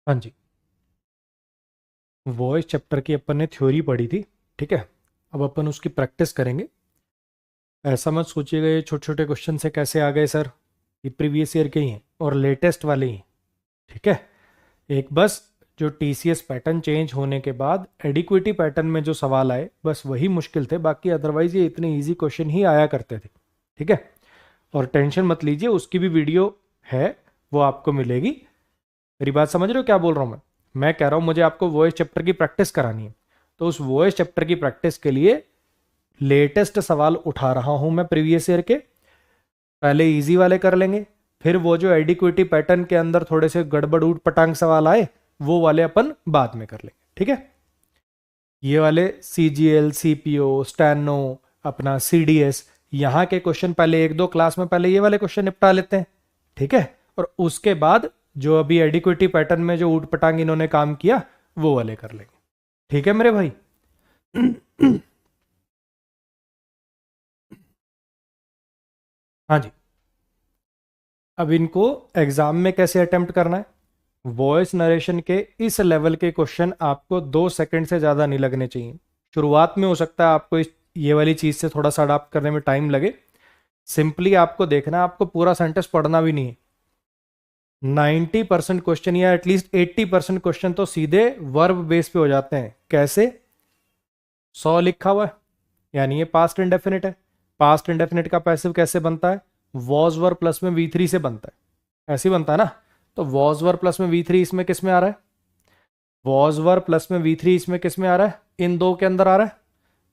हाँ जी, voice chapter की अपन ने थ्योरी पढ़ी थी। ठीक है, अब अपन उसकी प्रैक्टिस करेंगे। ऐसा मत सोचिएगा ये छोटे छोटे क्वेश्चन से कैसे आ गए सर, ये प्रीवियस ईयर के ही हैं और लेटेस्ट वाले ही। ठीक है, एक बस जो टीसीएस पैटर्न चेंज होने के बाद एडिक्विटी पैटर्न में जो सवाल आए बस वही मुश्किल थे, बाकी अदरवाइज ये इतने इजी क्वेश्चन ही आया करते थे। ठीक है, और टेंशन मत लीजिए, उसकी भी वीडियो है, वो आपको मिलेगी। मेरी बात समझ रहे हो क्या बोल रहा हूँ मैं कह रहा हूँ मुझे आपको वॉइस चैप्टर की प्रैक्टिस करानी है, तो उस वॉइस चैप्टर की प्रैक्टिस के लिए लेटेस्ट सवाल उठा रहा हूं मैं प्रीवियस ईयर के। पहले इजी वाले कर लेंगे, फिर वो जो एडिक्विटी पैटर्न के अंदर थोड़े से गड़बड़ ऊट पटांग सवाल आए वो वाले अपन बाद में कर लेंगे। ठीक है, ये वाले सीजीएल, सीपीओ, स्टैनो, अपना सीडीएस, यहाँ के क्वेश्चन पहले एक दो क्लास में पहले ये वाले क्वेश्चन निपटा लेते हैं। ठीक है, और उसके बाद जो अभी एडिक्विटी पैटर्न में जो ऊट पटांग इन्होंने काम किया वो वाले कर लेंगे। ठीक है मेरे भाई। हाँ जी, अब इनको एग्जाम में कैसे अटेम्प्ट करना है। वॉइस नरेशन के इस लेवल के क्वेश्चन आपको 2 सेकंड से ज़्यादा नहीं लगने चाहिए। शुरुआत में हो सकता है आपको ये वाली चीज़ से थोड़ा सा अडाप्ट करने में टाइम लगे। सिंपली आपको देखना है, आपको पूरा सेंटेंस पढ़ना भी नहीं है। 90% क्वेश्चन या एटलीस्ट 80% क्वेश्चन तो सीधे वर्ब बेस पे हो जाते हैं। कैसे? 100 लिखा हुआ है यानी ये पास्ट इंडेफिनिट है। पास्ट इंडेफिनिट का पैसिव कैसे बनता है? वॉज वर प्लस में V3 से बनता है, ऐसे ही बनता है ना। तो वॉज वर प्लस में V3 इसमें किस में आ रहा है? वॉज वर प्लस में V3 इसमें किस में आ रहा है? इन दो के अंदर आ रहा है।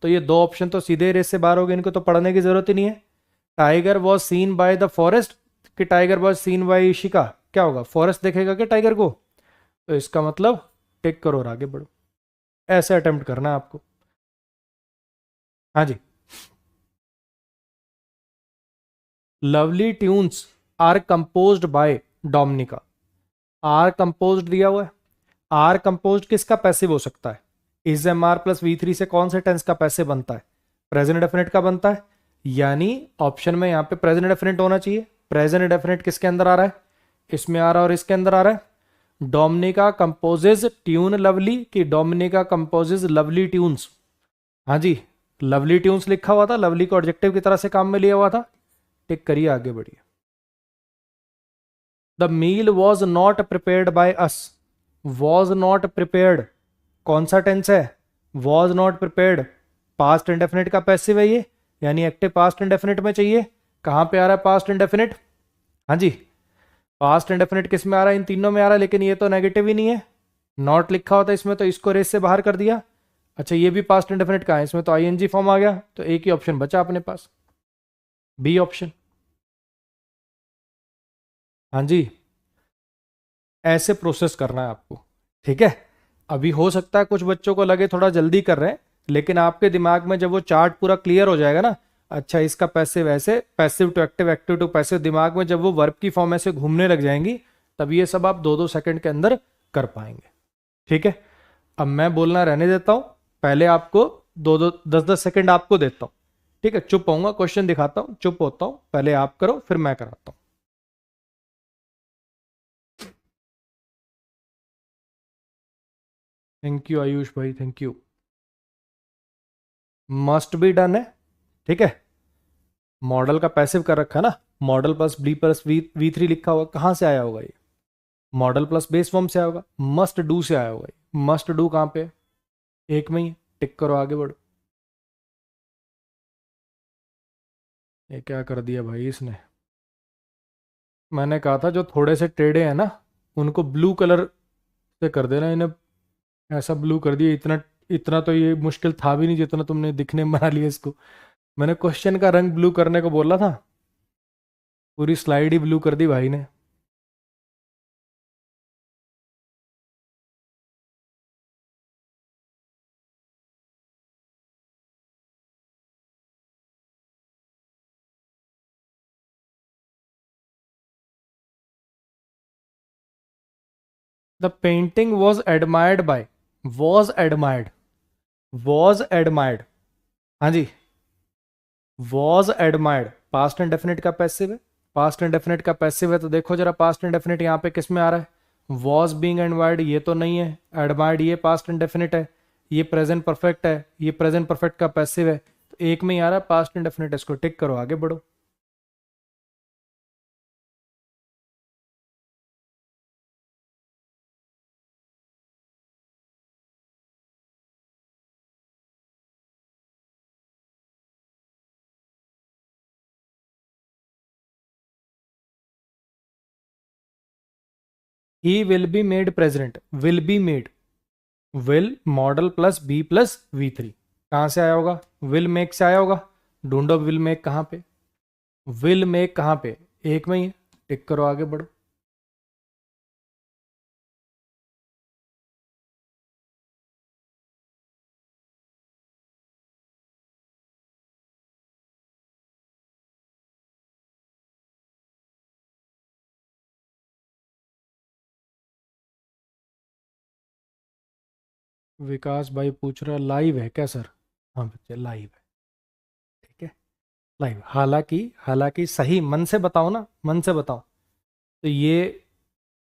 तो ये दो ऑप्शन तो सीधे रेस से बाहर हो गए, इनको तो पढ़ने की जरूरत ही नहीं है। Tiger was seen by the forest कि tiger was seen by Ishika, क्या होगा? फॉरेस्ट देखेगा कि टाइगर को? तो इसका मतलब टिक करो और आगे बढ़ो। ऐसे अटेम्प्ट करना है आपको। हाँ जी, lovely tunes are composed by Dominica. Are composed दिया हुआ है। आर कंपोज्ड किसका पैसिव हो सकता है? Is am are plus V3 से कौन से टेंस का पैसिव बनता है? प्रेजेंट डेफिनेट का बनता है। यानी ऑप्शन में यहां पे प्रेजेंट डेफिनेट होना चाहिए। प्रेजेंट डेफिनेट किसके अंदर आ रहा है? इसमें आ रहा है और इसके अंदर आ रहा है। डोमिनिका कंपोजेज ट्यून लवली कि डोमिनिका कंपोजेज लवली ट्यून्स? हाँ जी, लवली ट्यून्स लिखा हुआ था, लवली को ऑब्जेक्टिव की तरह से काम में लिया हुआ था। टिक करिए, आगे बढ़िए। The meal was not prepared by us. Was not prepared कौन सा टेंस है? Was not prepared past indefinite का पैसिव है ये, यानी एक्टिव पास्ट इंडेफिनिट में चाहिए। कहां पे आ रहा है पास्ट इंडेफिनिट? हाँ जी, पास्ट इंडेफिनिट किस में आ रहा है? इन तीनों में आ रहा है, लेकिन ये तो नेगेटिव ही नहीं है। नॉट लिखा होता है इसमें तो इसको रेस से बाहर कर दिया। अच्छा, ये भी पास्ट इंडेफिनिट का है, इसमें तो आईएनजी फॉर्म आ गया, तो एक ही ऑप्शन बचा अपने पास, बी ऑप्शन। हाँ जी, ऐसे प्रोसेस करना है आपको। ठीक है, अभी हो सकता है कुछ बच्चों को लगे थोड़ा जल्दी कर रहे हैं, लेकिन आपके दिमाग में जब वो चार्ट पूरा क्लियर हो जाएगा ना, अच्छा इसका पैसिव ऐसे, passive to active, active to passive, दिमाग में जब वो वर्ब की फॉर्म ऐसे घूमने लग जाएंगी, तब ये सब आप 2-2 सेकंड के अंदर कर पाएंगे। ठीक है, अब मैं बोलना रहने देता हूं, पहले आपको 2-2 10-10 सेकंड आपको देता हूं। ठीक है, चुप होऊंगा, क्वेश्चन दिखाता हूं, चुप होता हूं, पहले आप करो फिर मैं कराता हूं। थैंक यू आयुष भाई, thank you. Must be done है। ठीक है, मॉडल का पैसिव कर रखा है ना, मॉडल प्लस V3 लिखा हुआ, कहां से आया होगा ये? मॉडल प्लस बेस फॉर्म से आया होगा। मस्ट डू से आया होगा ये। मस्ट डू कहां पे है? एक में ही। टिक करो, आगे बढ़ो। ये क्या कर दिया भाई इसने? मैंने कहा था जो थोड़े से टेढ़े हैं ना उनको ब्लू कलर से कर देना, इन्हें ऐसा ब्लू कर दिया। इतना इतना तो ये मुश्किल था भी नहीं जितना तुमने दिखने में बना लिया इसको। मैंने क्वेश्चन का रंग ब्लू करने को बोला था, पूरी स्लाइड ही ब्लू कर दी भाई ने। The painting was admired by, was admired, was admired. हाँ जी, वॉज एडमायर्ड पास्ट इंडेफिनिट का पैसिव है। पास्ट इंडेफिनिट का पैसिव है तो देखो जरा पास्ट इंडेफिनिट यहाँ पे किस में आ रहा है? वॉज बीइंग एडमायर्ड ये तो नहीं है, एडमायर्ड ये पास्ट इंडेफिनिट है, ये प्रेजेंट परफेक्ट है, ये प्रेजेंट परफेक्ट का पैसिव है, तो एक में ही आ रहा है पास्ट इंडेफिनिट, इसको टिक करो, आगे बढ़ो। He will be made present, will be made, will modal plus be plus V3 कहां से आया होगा, विल मेक से आया होगा। ढूंढो विल मेक कहां पे, विल मेक कहां पे, एक में ही है, टिक करो, आगे बढ़ो। विकास भाई पूछ रहा लाइव है क्या सर? हाँ बच्चे लाइव है, ठीक है, लाइव। हालांकि हालांकि सही मन से बताओ ना, मन से बताओ, तो ये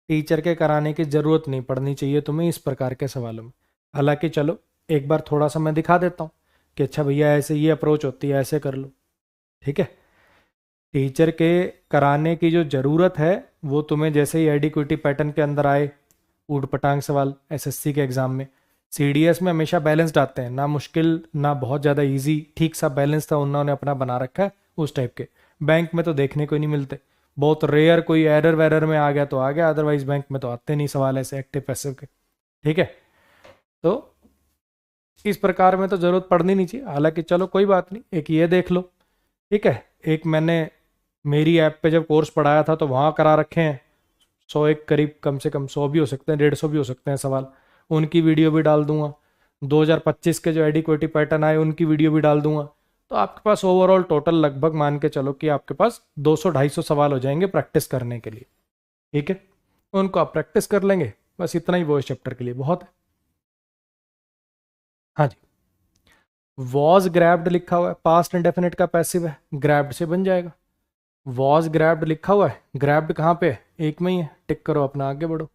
टीचर के कराने की जरूरत नहीं पड़नी चाहिए तुम्हें इस प्रकार के सवालों में। हालांकि चलो एक बार थोड़ा सा मैं दिखा देता हूँ कि अच्छा भैया ऐसे ये अप्रोच होती है, ऐसे कर लो, ठीक है। टीचर के कराने की जो ज़रूरत है वो तुम्हें जैसे ही एडिक्विटी पैटर्न के अंदर आए, ऊट पटांग सवाल एसएससी के एग्ज़ाम में, सीडीएस में हमेशा बैलेंस्ड आते हैं, ना मुश्किल ना बहुत ज़्यादा इजी, ठीक सा बैलेंस था उन्होंने अपना बना रखा है उस टाइप के। बैंक में तो देखने को ही नहीं मिलते, बहुत रेयर कोई एरर वेरर में आ गया तो आ गया, अदरवाइज बैंक में तो आते नहीं सवाल ऐसे एक्टिव पैसिव के, ठीक है। तो इस प्रकार में तो ज़रूरत पड़नी नहीं चाहिए। हालांकि चलो कोई बात नहीं, एक ये देख लो, ठीक है। एक मैंने मेरी ऐप पे जब कोर्स पढ़ाया था तो वहाँ करा रखे हैं 100 एक करीब, कम से कम 100 भी हो सकते हैं, 150 भी हो सकते हैं सवाल, उनकी वीडियो भी डाल दूंगा। 2025 के जो एडिक्विटी पैटर्न आए उनकी वीडियो भी डाल दूंगा। तो आपके पास ओवरऑल टोटल लगभग मान के चलो कि आपके पास 200-250 सवाल हो जाएंगे प्रैक्टिस करने के लिए, ठीक है। उनको आप प्रैक्टिस कर लेंगे, बस इतना ही वो इस चैप्टर के लिए बहुत है। हाँ जी, वॉज ग्रैब्ड लिखा हुआ है, पास्ट इंडेफिनिट का पैसिव है, ग्रैब्ड से बन जाएगा। वॉज ग्रैब्ड लिखा हुआ है, ग्रैब्ड कहाँ पे है, एक में ही है, टिक करो अपना, आगे बढ़ो।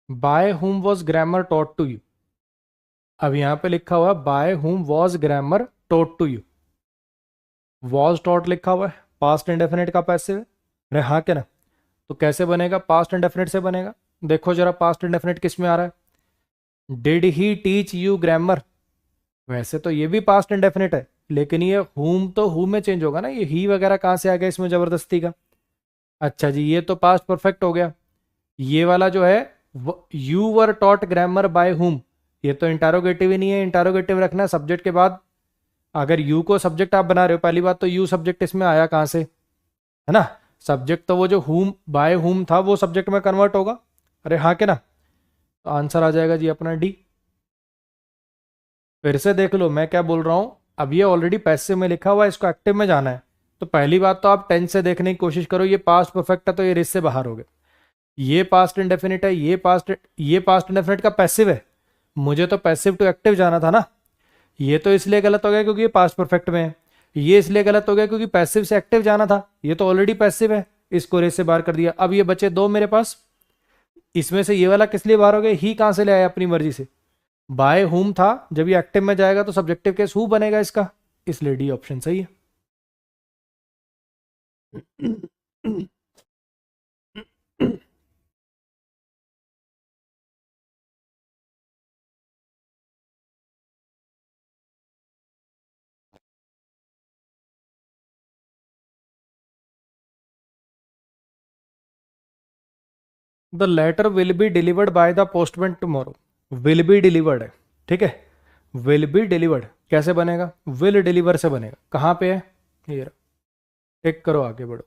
By whom was grammar taught to you, अब यहां पे लिखा हुआ है by whom was grammar taught to you, was taught लिखा हुआ है, पास्ट इंडेफिनिट का पैसिव है, अरे हाँ क्या ना, तो कैसे बनेगा, पास्ट इंडेफिनिट से बनेगा। देखो जरा पास्ट इंडेफिनिट किस में आ रहा है, did he teach you grammar, वैसे तो ये भी पास्ट इंडेफिनिट है, लेकिन ये हुम तो हुम में चेंज होगा ना, ये ही वगैरह कहाँ से आ गया इसमें जबरदस्ती का। अच्छा जी, ये तो पास्ट परफेक्ट हो गया। ये वाला जो है you were taught grammar by whom, ये तो इंटारोगेटिव ही नहीं है, इंटारोगेटिव रखना सब्जेक्ट के बाद। अगर यू को सब्जेक्ट आप बना रहे हो, पहली बात तो यू सब्जेक्ट इसमें आया कहां से, है ना, सब्जेक्ट तो वो जो हुम बाय हुम था वो सब्जेक्ट में कन्वर्ट होगा, अरे हाँ के ना, तो आंसर आ जाएगा जी अपना डी। फिर से देख लो मैं क्या बोल रहा हूं, अब ये ऑलरेडी पैसिव में लिखा हुआ है, इसको एक्टिव में जाना है, तो पहली बात तो आप टेंस से देखने की कोशिश करो, ये पास्ट परफेक्ट है तो ये रिस से बाहर हो गए, ये पास्ट इंडेफिनिट है, ये पास्ट इंडेफिनिट का पैसिव है, मुझे तो पैसिव टू एक्टिव जाना था ना। ये तो इसलिए गलत हो गया क्योंकि ये पास्ट परफेक्ट में है, ये इसलिए गलत हो गया क्योंकि पैसिव से एक्टिव जाना था, ये तो ऑलरेडी पैसिव है, इसको रेस से बाहर कर दिया। अब ये बचे दो मेरे पास, इसमें से ये वाला किस लिए बाहर हो गया, ही कहां से ले आया अपनी मर्जी से, बाय हुम था, जब ये एक्टिव में जाएगा तो सब्जेक्टिव केस हु बनेगा इसका, इसलिए डी ऑप्शन सही है। The letter will be delivered by the postman tomorrow, will be delivered है, ठीक है, विल बी डिलीवर्ड कैसे बनेगा, विल डिलीवर से बनेगा, कहां पे है ये, टिक करो, आगे बढ़ो।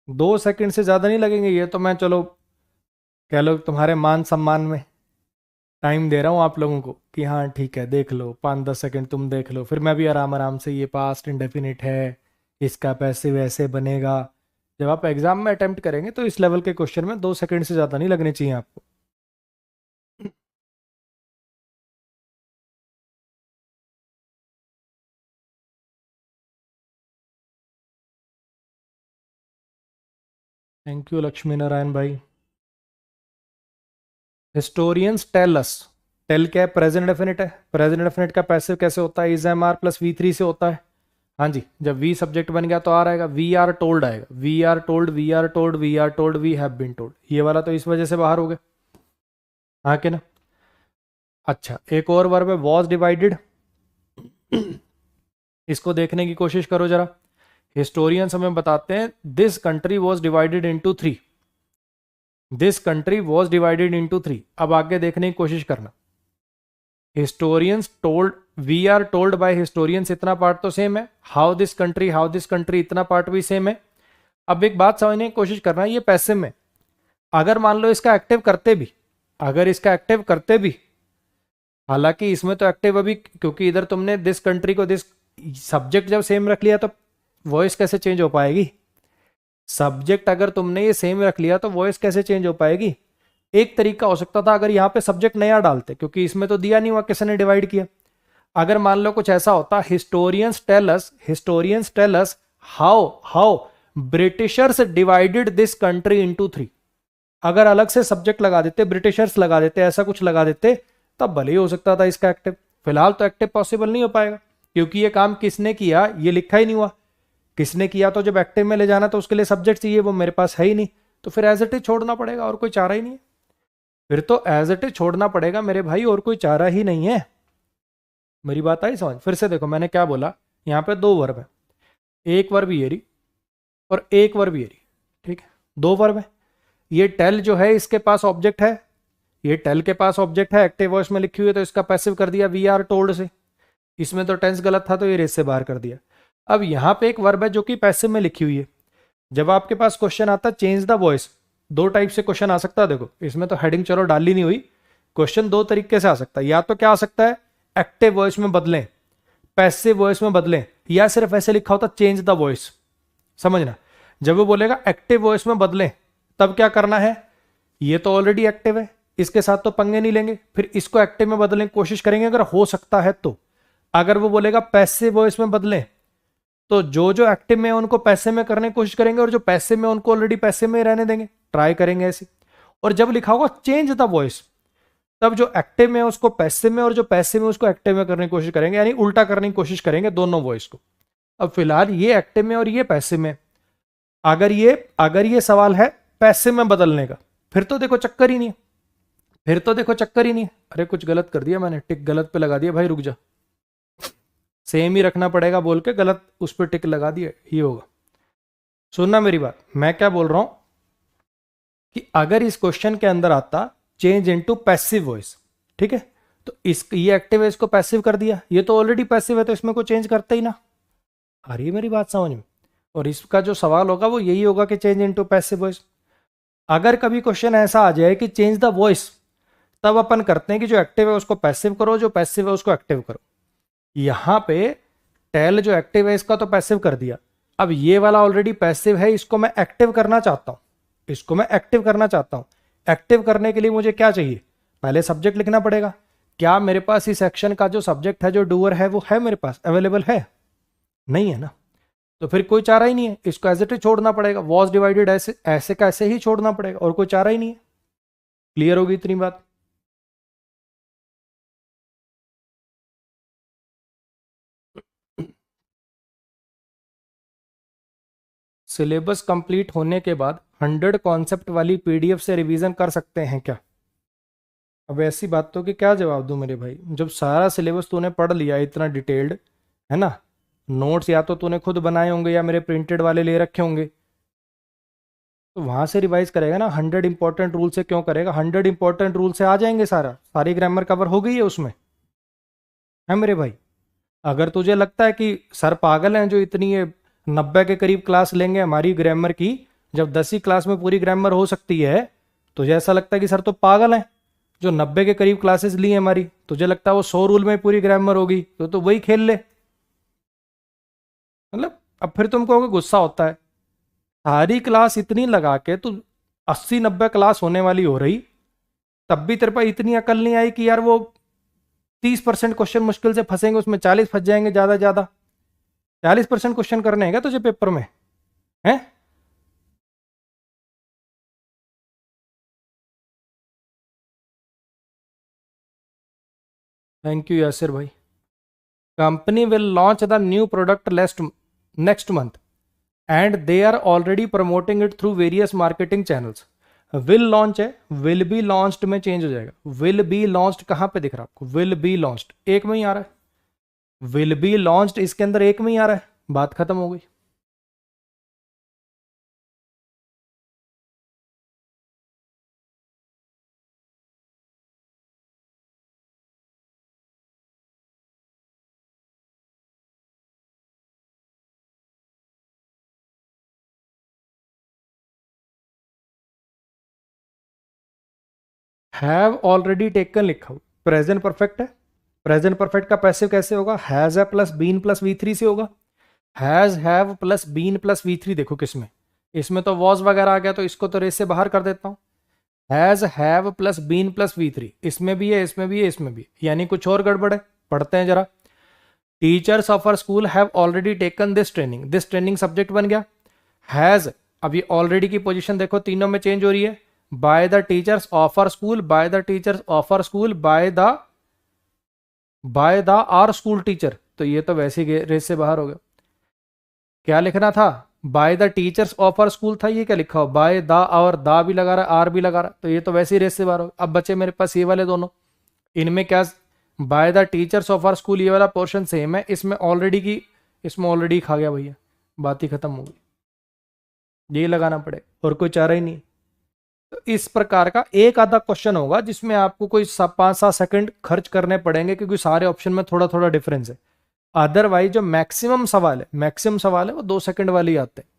2 सेकंड से ज़्यादा नहीं लगेंगे, ये तो मैं चलो कह लो तुम्हारे मान सम्मान में टाइम दे रहा हूँ आप लोगों को कि हाँ ठीक है देख लो, 5-10 सेकंड तुम देख लो, फिर मैं भी आराम आराम से, ये पास्ट इंडेफिनिट है, इसका पैसिव ऐसे बनेगा, जब आप एग्जाम में अटेम्प्ट करेंगे तो इस लेवल के क्वेश्चन में 2 सेकंड से ज़्यादा नहीं लगने चाहिए आपको। थैंक यू लक्ष्मी नारायण भाई। हिस्टोरियंस टेल अस, टेल क्या है? प्रेजेंट डेफिनेट है। प्रेजेंट डेफिनेट का पैसिव कैसे होता है? Is am are plus V3 से होता है। हाँ जी, जब वी सब्जेक्ट बन गया तो आर आएगा, वी आर टोल्ड आएगा, we are told, we are told, we are told, we have been told. ये वाला तो इस वजह से बाहर हो गया, हाँ कि ना? अच्छा, एक और वर्ब है वॉज डिवाइडेड। इसको देखने की कोशिश करो जरा। हिस्टोरियंस हमें बताते हैं this country was divided into 3। This country was divided into 3। अब आगे देखने की कोशिश करना। Historians told, we are told by historians, इतना पार्ट तो सेम है। हाउ दिस कंट्री, इतना पार्ट भी सेम है। अब एक बात समझने की कोशिश करना, ये पैसिव में अगर मान लो इसका एक्टिव करते भी, अगर इसका एक्टिव करते भी, हालांकि इसमें तो एक्टिव अभी, क्योंकि इधर तुमने दिस कंट्री को, दिस सब्जेक्ट जब सेम रख लिया तो वॉइस कैसे चेंज हो पाएगी? सब्जेक्ट अगर तुमने ये सेम रख लिया तो वॉइस कैसे चेंज हो पाएगी? एक तरीका हो सकता था अगर यहाँ पे सब्जेक्ट नया डालते, क्योंकि इसमें तो दिया नहीं हुआ किसी ने डिवाइड किया। अगर मान लो कुछ ऐसा होता, historians tell us how how Britishers divided this country into 3। अगर अलग से सब्जेक्ट लगा देते, ब्रिटिशर्स लगा देते, ऐसा कुछ लगा देते, तब भले ही हो सकता था इसका एक्टिव। फिलहाल तो एक्टिव पॉसिबल नहीं हो पाएगा, क्योंकि ये काम किसने किया ये लिखा ही नहीं हुआ। किसने किया? तो जब एक्टिव में ले जाना तो उसके लिए सब्जेक्ट चाहिए, वो मेरे पास है ही नहीं, तो फिर एज इट इज छोड़ना पड़ेगा, और कोई चारा ही नहीं है। फिर तो एज इट इज छोड़ना पड़ेगा मेरे भाई, और कोई चारा ही नहीं है। मेरी बात आई समझ? फिर से देखो मैंने क्या बोला, यहाँ पे 2 वर्ब है, एक वर्ब ये रही और एक वर्ब ये रही, ठीक है? 2 वर्ब है। ये टेल जो है इसके पास ऑब्जेक्ट है, ये टेल के पास ऑब्जेक्ट है, एक्टिव वॉइस में लिखी हुई है, तो इसका पैसिव कर दिया वी आर टोल्ड से। इसमें तो टेंस गलत था तो ये रेस से बाहर कर दिया। अब यहाँ पे एक वर्ब है जो कि पैसिव में लिखी हुई है। जब आपके पास क्वेश्चन आता है चेंज द वॉइस, 2 टाइप से क्वेश्चन आ सकता है। देखो इसमें तो हेडिंग चलो डाली नहीं हुई, क्वेश्चन 2 तरीके से आ सकता है। या तो क्या आ सकता है, एक्टिव वॉइस में बदलें, पैसिव वॉइस में बदलें, या सिर्फ ऐसे लिखा होता चेंज द वॉइस। समझना, जब वो बोलेगा एक्टिव वॉइस में बदलें, तब क्या करना है? ये तो ऑलरेडी एक्टिव है, इसके साथ तो पंगे नहीं लेंगे, फिर इसको एक्टिव में बदलने की कोशिश करेंगे अगर हो सकता है तो। अगर वो बोलेगा पैसिव वॉइस में बदलें, तो जो जो एक्टिव में है उनको पैसिव में करने की कोशिश करेंगे, और जो पैसिव में उनको ऑलरेडी पैसिव में रहने देंगे, ट्राई करेंगे ऐसे। और जब लिखा होगा चेंज द वॉइस, तब जो एक्टिव में है उसको पैसिव में, और जो पैसिव में उसको एक्टिव में करने की कोशिश करेंगे, यानी उल्टा करने की कोशिश करेंगे दोनों वॉइस को। अब फिलहाल ये एक्टिव में और ये पैसिव में, अगर ये सवाल है पैसिव में बदलने का, फिर तो देखो चक्कर ही नहीं है, फिर तो देखो चक्कर ही नहीं है। अरे कुछ गलत कर दिया मैंने, टिक गलत पे लगा दिया भाई, रुक जा, सेम ही रखना पड़ेगा बोल के गलत उस पर टिक लगा दिया, ही होगा। सुनना मेरी बात, मैं क्या बोल रहा हूं कि अगर इस क्वेश्चन के अंदर आता चेंज इनटू पैसिव वॉइस, ठीक है, तो इस ये एक्टिव है, इसको पैसिव कर दिया, ये तो ऑलरेडी पैसिव है तो इसमें कोई चेंज करते ही ना। आ रही है मेरी बात समझ में? और इसका जो सवाल होगा वो यही होगा कि चेंज इनटू पैसिव वॉइस। अगर कभी क्वेश्चन ऐसा आ जाए कि चेंज द वॉइस, तब अपन करते हैं कि जो एक्टिव है उसको पैसिव करो, जो पैसिव है उसको एक्टिव करो। यहां पे टेल जो एक्टिव है इसका तो पैसिव कर दिया, अब ये वाला ऑलरेडी पैसिव है, इसको मैं एक्टिव करना चाहता हूं, इसको मैं एक्टिव करना चाहता हूं। एक्टिव करने के लिए मुझे क्या चाहिए? पहले सब्जेक्ट लिखना पड़ेगा। क्या मेरे पास इस एक्शन का जो सब्जेक्ट है, जो डूअर है, वो है मेरे पास अवेलेबल है? नहीं है ना, तो फिर कोई चारा ही नहीं है, इसको एज इट इज छोड़ना पड़ेगा। वॉज डिवाइडेड ऐसे ऐसे का ऐसे ही छोड़ना पड़ेगा, और कोई चारा ही नहीं है। क्लियर होगी इतनी बात? सिलेबस कंप्लीट होने के बाद 100 कॉन्सेप्ट वाली पीडीएफ से रिवीजन कर सकते हैं क्या? अब ऐसी बातों के क्या जवाब दूं मेरे भाई, जब सारा सिलेबस तूने पढ़ लिया इतना डिटेल्ड, है ना? नोट्स या तो तूने खुद बनाए होंगे या मेरे प्रिंटेड वाले ले रखे होंगे, तो वहां से रिवाइज करेगा ना। 100 इंपॉर्टेंट रूल से क्यों करेगा? 100 इंपॉर्टेंट रूल से आ जाएंगे, सारी ग्रामर कवर हो गई है उसमें, है मेरे भाई। अगर तुझे लगता है कि सर पागल हैं जो इतनी ये 90 के करीब क्लास लेंगे हमारी ग्रामर की, जब 10वीं क्लास में पूरी ग्रामर हो सकती है, तुझे ऐसा लगता है कि सर तो पागल हैं जो 90 के करीब क्लासेस ली हैं हमारी, तुझे लगता है वो 100 रूल में पूरी ग्रामर होगी, तो वही खेल ले। मतलब अब फिर तुम कहोगे गुस्सा होता है, सारी क्लास इतनी लगा के तू 80-90 क्लास होने वाली हो रही, तब भी तेरे पास इतनी अकल नहीं आई कि यार वो 30% क्वेश्चन मुश्किल से फंसेंगे, उसमें 40 फंस जाएंगे ज्यादा ज्यादा। 40% क्वेश्चन करने हैं क्या तुझे पेपर में? है? थैंक यू यासिर भाई। Company will launch the new product next month and they are already promoting it through various marketing channels. Will launch है, विल बी लॉन्च्ड में चेंज हो जाएगा। विल बी लॉन्च्ड कहां पे दिख रहा है आपको? विल बी लॉन्च्ड एक में ही आ रहा है। विल बी लॉन्च्ड इसके अंदर एक में ही आ रहा है, बात खत्म हो गई। हैव ऑलरेडी टेकन लिखा हो, प्रेजेंट परफेक्ट है। प्रेजेंट परफेक्ट का पैसिव कैसे होगा? हैज है plus been plus V three से होगा। Has have plus been plus V three देखो किसमें, इसमें तो वॉज वगैरह आ गया, तो इसको तो रेस से बाहर कर देता हूं। Has have plus been plus V three इसमें भी है, इसमें भी है, इसमें भी है, यानी कुछ और गड़बड़ है। पढ़ते हैं जरा। Teachers of our school have already taken this training subject बन गया। हैज, अब ये ऑलरेडी की पोजीशन देखो तीनों में चेंज हो रही है। By the teachers of our school, by the teachers of our school, by the our school teacher, तो ये तो वैसे ही रेस से बाहर हो गया। क्या लिखना था? By the teachers of our school था, ये क्या लिखा हो? बाय द, और दा भी लगा रहा है, आर भी लगा रहा है, तो ये तो वैसे ही रेस से बाहर हो गया। अब बचे मेरे पास ये वाले दोनों, इनमें क्या? By the teachers of our school ये वाला पोर्शन सेम है, इसमें ऑलरेडी खा गया भैया, बात ही खत्म हो गई। ये लगाना पड़े, और कोई चारा ही नहीं। तो इस प्रकार का एक आधा क्वेश्चन होगा जिसमें आपको कोई 5-7 सेकंड खर्च करने पड़ेंगे, क्योंकि सारे ऑप्शन में थोड़ा थोड़ा डिफरेंस है। अदरवाइज जो मैक्सिमम सवाल है वो 2 सेकंड वाले ही आते हैं।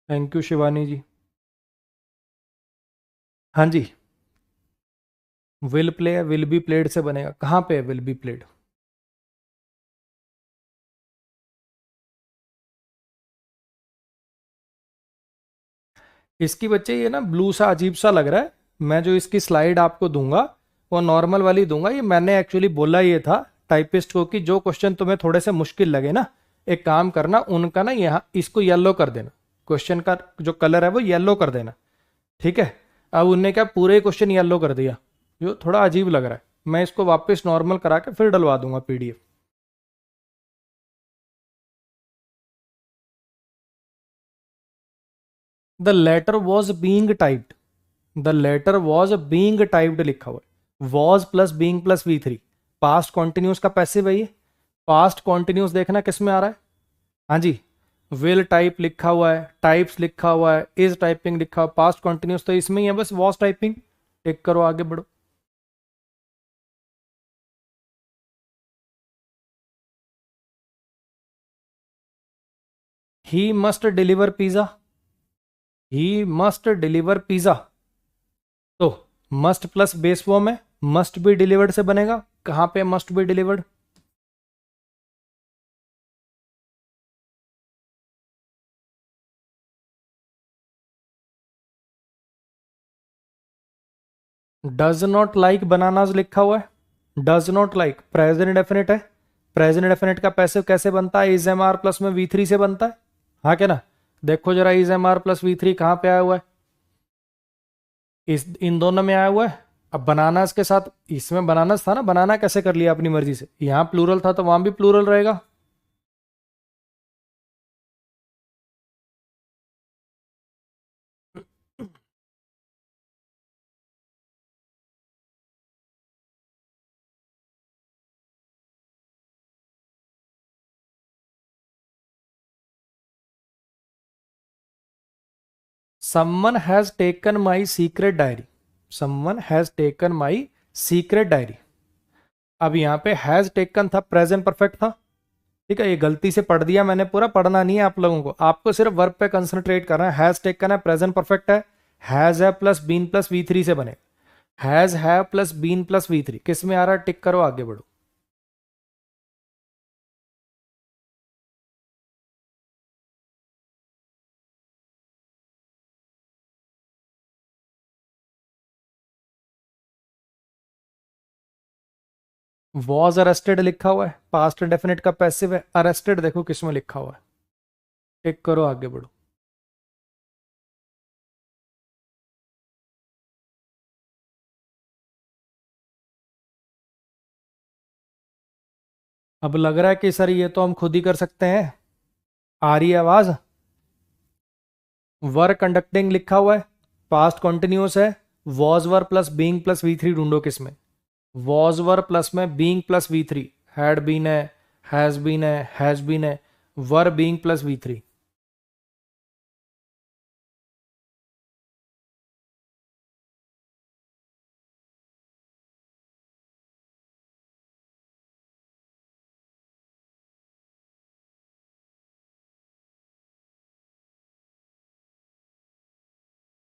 थैंक यू शिवानी जी। हाँ जी। विल प्ले है, विल बी प्लेड से बनेगा, कहाँ पे है विल बी प्लेड? इसकी बच्चे ये ना ब्लू सा अजीब सा लग रहा है। मैं जो इसकी स्लाइड आपको दूंगा वो नॉर्मल वाली दूंगा। ये मैंने एक्चुअली बोला ये था टाइपिस्ट को कि जो क्वेश्चन तुम्हें थोड़े से मुश्किल लगे ना, एक काम करना, उनका ना यहाँ इसको येलो कर देना, क्वेश्चन का जो कलर है वो येलो कर देना, ठीक है? अब उनने क्या पूरे क्वेश्चन येलो कर दिया, जो थोड़ा अजीब लग रहा है। मैं इसको वापस नॉर्मल करा के फिर डलवा दूंगा PDF. The letter was being typed, the letter was being typed लिखा हुआ है। Was plus being plus V three, past continuous का पैसिव है ये। पास्ट कॉन्टिन्यूस देखना किस में आ रहा है? हाँ जी, विल टाइप लिखा हुआ है, टाइप्स लिखा हुआ है, इज टाइपिंग लिखा हुआ, पास्ट कॉन्टिन्यूस तो इसमें ही है, बस वॉज टाइपिंग। टिक करो, आगे बढ़ो। He must deliver pizza, he must deliver pizza, तो मस्ट प्लस बेस फॉर्म है, मस्ट बी डिलीवर्ड से बनेगा। कहां पे must be delivered? Does not like bananas लिखा हुआ है। Does not like present definite है। प्रेजेंट डेफिनेट का पैसिव कैसे बनता है? इज एम आर प्लस में वी थ्री से बनता है, हाँ क्या ना? देखो जरा, is am are plus V three कहां पे आया हुआ है? इस इन दोनों में आया हुआ है। अब बनानास के साथ, इसमें बनानास था ना, बनाना कैसे कर लिया अपनी मर्जी से? यहां प्लूरल था तो वहां भी प्लूरल रहेगा। Someone has taken my secret diary, someone has taken my secret diary. अब यहाँ पे हैज टेकन था, प्रेजेंट परफेक्ट था, ठीक है? ये गलती से पढ़ दिया मैंने, पूरा पढ़ना नहीं है आप लोगों को, आपको सिर्फ वर्ब पे कंसंट्रेट करना है। हैज टेकन है, प्रेजेंट परफेक्ट है, हैज है plus been plus V three से बने। हैज है plus been plus V three किस में आ रहा है? टिक करो, आगे बढ़ो। वॉज अरेस्टेड लिखा हुआ है, पास्ट डेफिनेट का पैसिव है, अरेस्टेड देखो किस में लिखा हुआ है। टिक करो, आगे बढ़ो। अब लग रहा है कि सर ये तो हम खुद ही कर सकते हैं। आ रही है आवाज? वर कंडक्टिंग लिखा हुआ है, पास्ट कॉन्टिन्यूस है, was were plus being plus V three ढूंढो किसमें। वॉज वर प्लस में being plus V three, had been है, हैज बीन है, were being plus V three.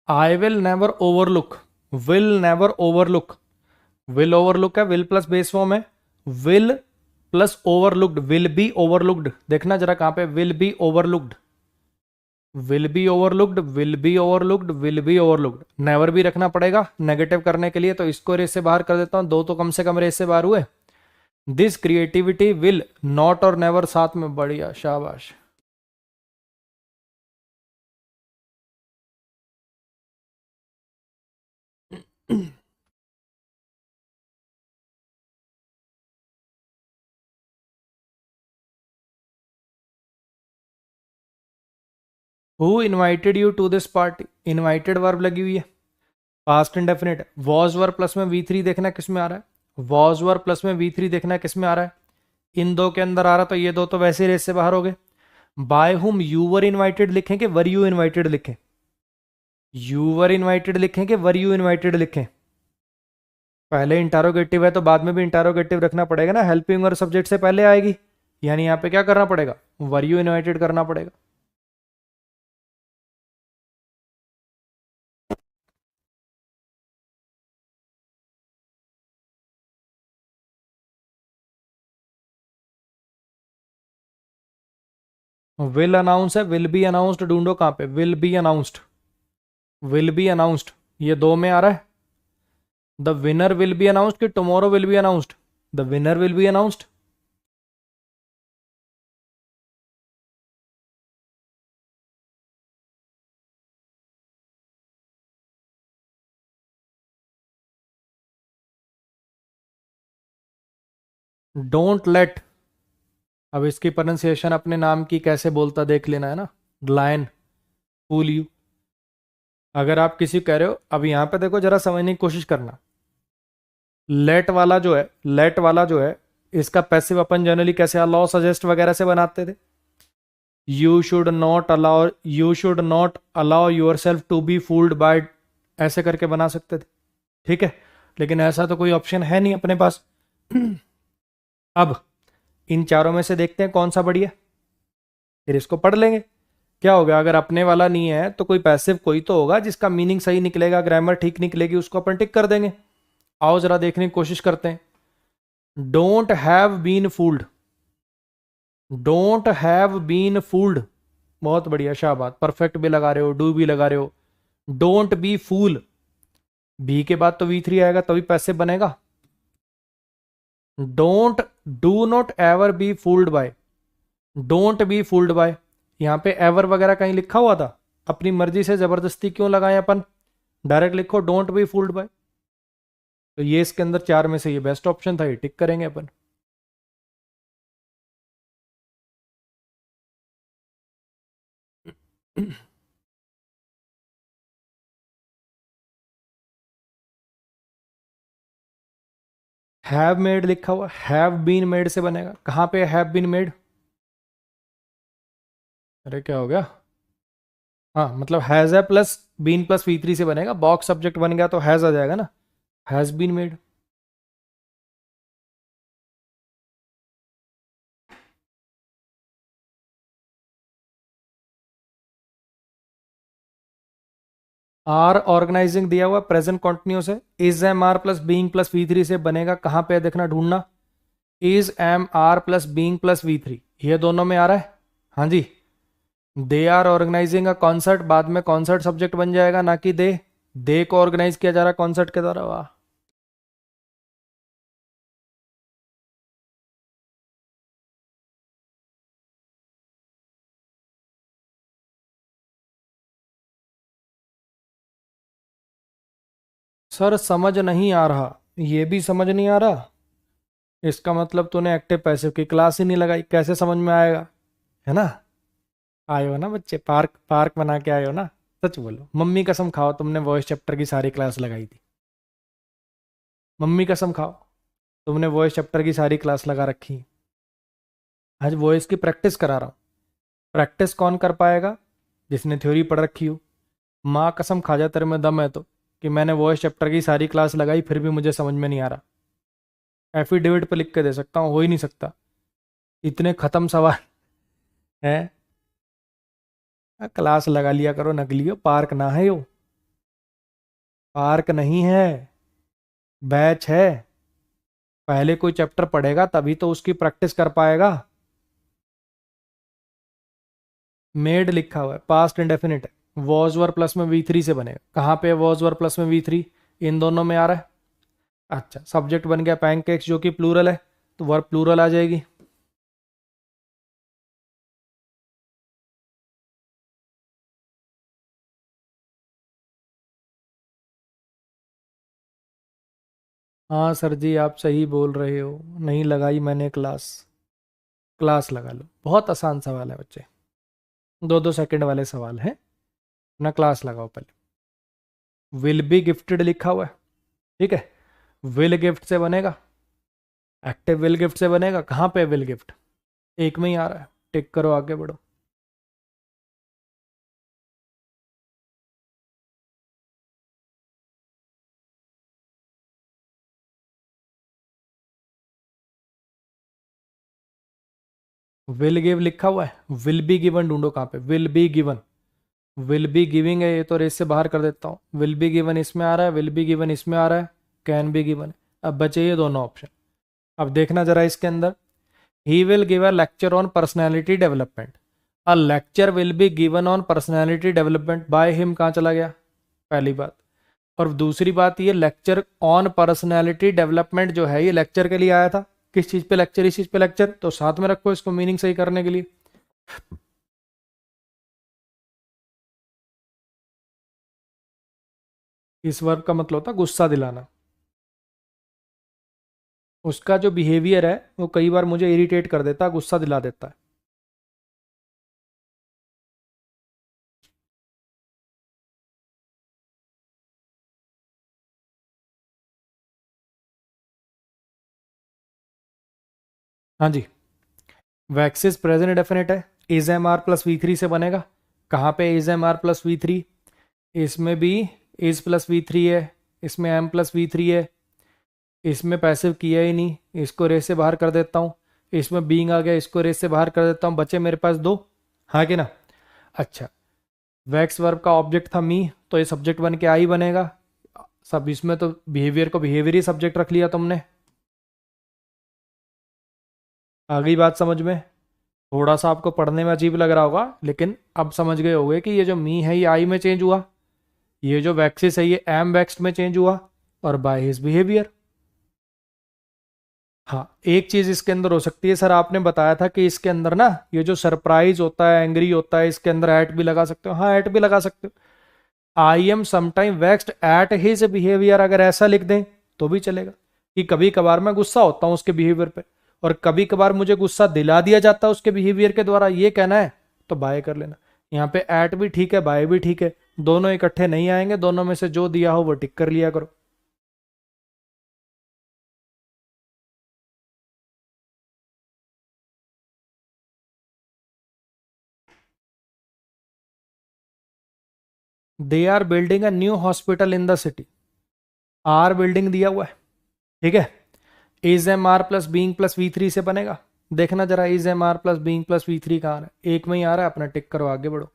I will never overlook, will never overlook, will overlook है, will plus base form है, will plus overlooked, will be overlooked, देखना जरा कहां पे, will be overlooked, will be overlooked, will be overlooked, will be overlooked. Never भी रखना पड़ेगा negative करने के लिए, तो इसको रेस से बाहर कर देता हूं, दो तो कम से कम रेस से बाहर हुए। दिस क्रिएटिविटी विल नॉट और नेवर साथ में, बढ़िया, शाबाश। Who invited you to this party, invited verb लगी हुई है, past indefinite. Was verb plus में वी थ्री देखना किस में आ रहा है, वॉज वर्ब प्लस में वी थ्री देखना किस में आ रहा है, इन दो के अंदर आ रहा, तो ये दो तो वैसे ही रेस से बाहर हो गए। By whom you were invited लिखें कि वर यू इनवाइटेड लिखें, यू वर इनवाइटेड लिखें कि वर यू इनवाइटेड लिखें। पहले इंटारोगेटिव है तो बाद में भी इंटारोगेटिव रखना पड़ेगा ना, हेल्पिंग और सब्जेक्ट से पहले आएगी, यानी यहाँ पे क्या करना पड़ेगा, वर यू इनवाइटेड करना पड़ेगा। विल अनाउंस है, विल बी अनाउंस्ड ढूंढो कहां पे, will be announced, will be announced, ये दो में आ रहा है। The winner will be announced कि tomorrow will be announced, the winner will be announced. Don't late, अब इसकी प्रोनाउंसिएशन अपने नाम की कैसे बोलता देख लेना है ना, लायन फूल यू। अगर आप किसी कह रहे हो, अब यहां पे देखो जरा समझने की कोशिश करना, लेट वाला जो है, लेट वाला जो है, इसका पैसिव अपन जनरली कैसे अलाउ सजेस्ट वगैरह से बनाते थे, you should not allow yourself to be fooled by, ऐसे करके बना सकते थे, ठीक है। लेकिन ऐसा तो कोई ऑप्शन है नहीं अपने पास। अब इन चारों में से देखते हैं कौन सा बढ़िया, फिर इसको पढ़ लेंगे। क्या होगा, अगर अपने वाला नहीं है तो कोई पैसिव कोई तो होगा जिसका मीनिंग सही निकलेगा, ग्रामर ठीक निकलेगी, उसको अपन टिक कर देंगे। आओ जरा देखने की कोशिश करते हैं। Don't have been fooled, don't have been fooled, बहुत बढ़िया, शाबाश, परफेक्ट भी लगा रहे हो, डू भी लगा रहे हो। डोंट बी फूल, बी के बाद तो वी थ्री आएगा तभी पैसिव बनेगा। Don't, do not ever be fooled bye, don't be fooled bye, यहां पे एवर वगैरह कहीं लिखा हुआ था, अपनी मर्जी से जबरदस्ती क्यों लगाए अपन, डायरेक्ट लिखो डोंट बी फूल्ड बाय। तो ये इसके अंदर चार में से ये बेस्ट ऑप्शन था, ये टिक करेंगे अपन। हैव मेड लिखा हुआ, हैव बीन मेड से बनेगा, कहां पे हैव बीन मेड, अरे क्या हो गया, हाँ मतलब हैज है plus been plus V three से बनेगा, बॉक्स सब्जेक्ट बन गया तो हैज आ जाएगा ना, has been made. Are organising दिया हुआ प्रेजेंट कॉन्टिन्यूस है, is am are plus being plus V three से बनेगा, कहां पे देखना ढूंढना, is am are plus being plus V three, ये दोनों में आ रहा है, हाँ जी। They are organising a concert, बाद में कॉन्सर्ट सब्जेक्ट बन जाएगा, ना कि दे को ऑर्गेनाइज किया जा रहा है कॉन्सर्ट के द्वारा, वाह। सर समझ नहीं आ रहा, ये भी समझ नहीं आ रहा। इसका मतलब तूने एक्टिव पैसिव की क्लास ही नहीं लगाई, कैसे समझ में आएगा? है ना? आए हो ना बच्चे, पार्क पार्क बना के आए हो ना? सच बोलो, मम्मी कसम खाओ, तुमने वॉइस चैप्टर की सारी क्लास लगाई थी। मम्मी कसम खाओ, तुमने वॉइस चैप्टर की सारी क्लास लगा रखी है। आज वॉइस की प्रैक्टिस करा रहा हूँ। प्रैक्टिस कौन कर पाएगा? जिसने थ्योरी पढ़ रखी हो। माँ कसम खा जा तेरे में दम है तो, कि मैंने वॉइस चैप्टर की सारी क्लास लगाई फिर भी मुझे समझ में नहीं आ रहा। एफिडेविट पे लिख के दे सकता हूँ, हो ही नहीं सकता। इतने खत्म सवाल हैं। क्लास लगा लिया करो नकलियो, पार्क ना है यो। पार्क नहीं है, बैच है। पहले कोई चैप्टर पढ़ेगा तभी तो उसकी प्रैक्टिस कर पाएगा। मेड लिखा हुआ है, पास्ट इंडेफिनिट है। वॉज वर प्लस में V3 से बनेगा। कहाँ पे वॉज वर प्लस में V3? इन दोनों में आ रहा है। अच्छा, सब्जेक्ट बन गया पैनकेक्स जो कि प्लूरल है, तो वर्ब प्लूरल आ जाएगी। हाँ सर जी, आप सही बोल रहे हो, नहीं लगाई मैंने क्लास। क्लास लगा लो, बहुत आसान सवाल है बच्चे, 2-2 सेकंड वाले सवाल हैं ना। क्लास लगाओ पहले। विल बी गिफ्टेड लिखा हुआ है, ठीक है। विल गिफ्ट से बनेगा, एक्टिव विल गिफ्ट से बनेगा। कहाँ पे विल गिफ्ट? एक में ही आ रहा है, टिक करो, आगे बढ़ो। विल गिव लिखा हुआ है, विल बी गिवन ढूंढो कहाँ पे। Will be given, will be giving है, ये तो रेस से बाहर कर देता हूँ। विल बी गिवन इसमें आ रहा है, विल बी गिवन इसमें आ रहा है, कैन बी गिवन। अब बचे ये दोनों ऑप्शन। अब देखना जरा इसके अंदर, he will give a lecture on personality development. A lecture will be given on personality development by him, कहाँ चला गया? पहली बात। और दूसरी बात, ये लेक्चर ऑन पर्सनैलिटी डेवलपमेंट जो है, ये लेक्चर के लिए आया था। किस चीज पे लेक्चर? इस चीज पे लेक्चर, तो साथ में रखो इसको मीनिंग सही करने के लिए। इस वर्ब का मतलब होता है गुस्सा दिलाना। उसका जो बिहेवियर है वो कई बार मुझे इरिटेट कर देता है, गुस्सा दिला देता है। हाँ जी, वैक्सिस प्रेजेंट डेफिनेट है, is am are plus V3 से बनेगा। कहाँ पे is am are plus V3? इसमें भी इज प्लस V3 है, इसमें एम प्लस V3 है। इसमें पैसिव किया ही नहीं, इसको रेस से बाहर कर देता हूँ। इसमें बीइंग आ गया, इसको रेस से बाहर कर देता हूँ। बचे मेरे पास दो, हाँ कि ना? अच्छा, वैक्स वर्ब का ऑब्जेक्ट था मी, तो ये सब्जेक्ट बन के आई बनेगा। सब इसमें तो बिहेवियर को बिहेवियर ही सब्जेक्ट रख लिया तुमने। आ गई बात समझ में? थोड़ा सा आपको पढ़ने में अजीब लग रहा होगा, लेकिन अब समझ गए होगे कि ये जो मी है ये आई में चेंज हुआ, ये जो वैक्सिस है ये एम वैक्स्ड में चेंज हुआ, और बाय हिज बिहेवियर। हाँ, एक चीज इसके अंदर हो सकती है, सर आपने बताया था कि इसके अंदर ना ये जो सरप्राइज होता है, एंग्री होता है, इसके अंदर एट भी लगा सकते हो। हाँ, एट भी लगा सकते हो। I am sometime vexed at his behaviour, अगर ऐसा लिख दें तो भी चलेगा, कि कभी कभार मैं गुस्सा होता हूं उसके बिहेवियर पे, और कभी कभार मुझे गुस्सा दिला दिया जाता है उसके बिहेवियर के द्वारा, ये कहना है तो बाय कर लेना। यहाँ पे एट भी ठीक है, बाय भी ठीक है, दोनों इकट्ठे नहीं आएंगे, दोनों में से जो दिया हो वो टिक कर लिया करो। They are building a new hospital in the city. Are building दिया हुआ है, ठीक है। Is am are plus being plus V3 से बनेगा। देखना जरा, is am are plus being plus V3 कहाँ आ रहा है? एक में ही आ रहा है, अपना टिक करो, आगे बढ़ो।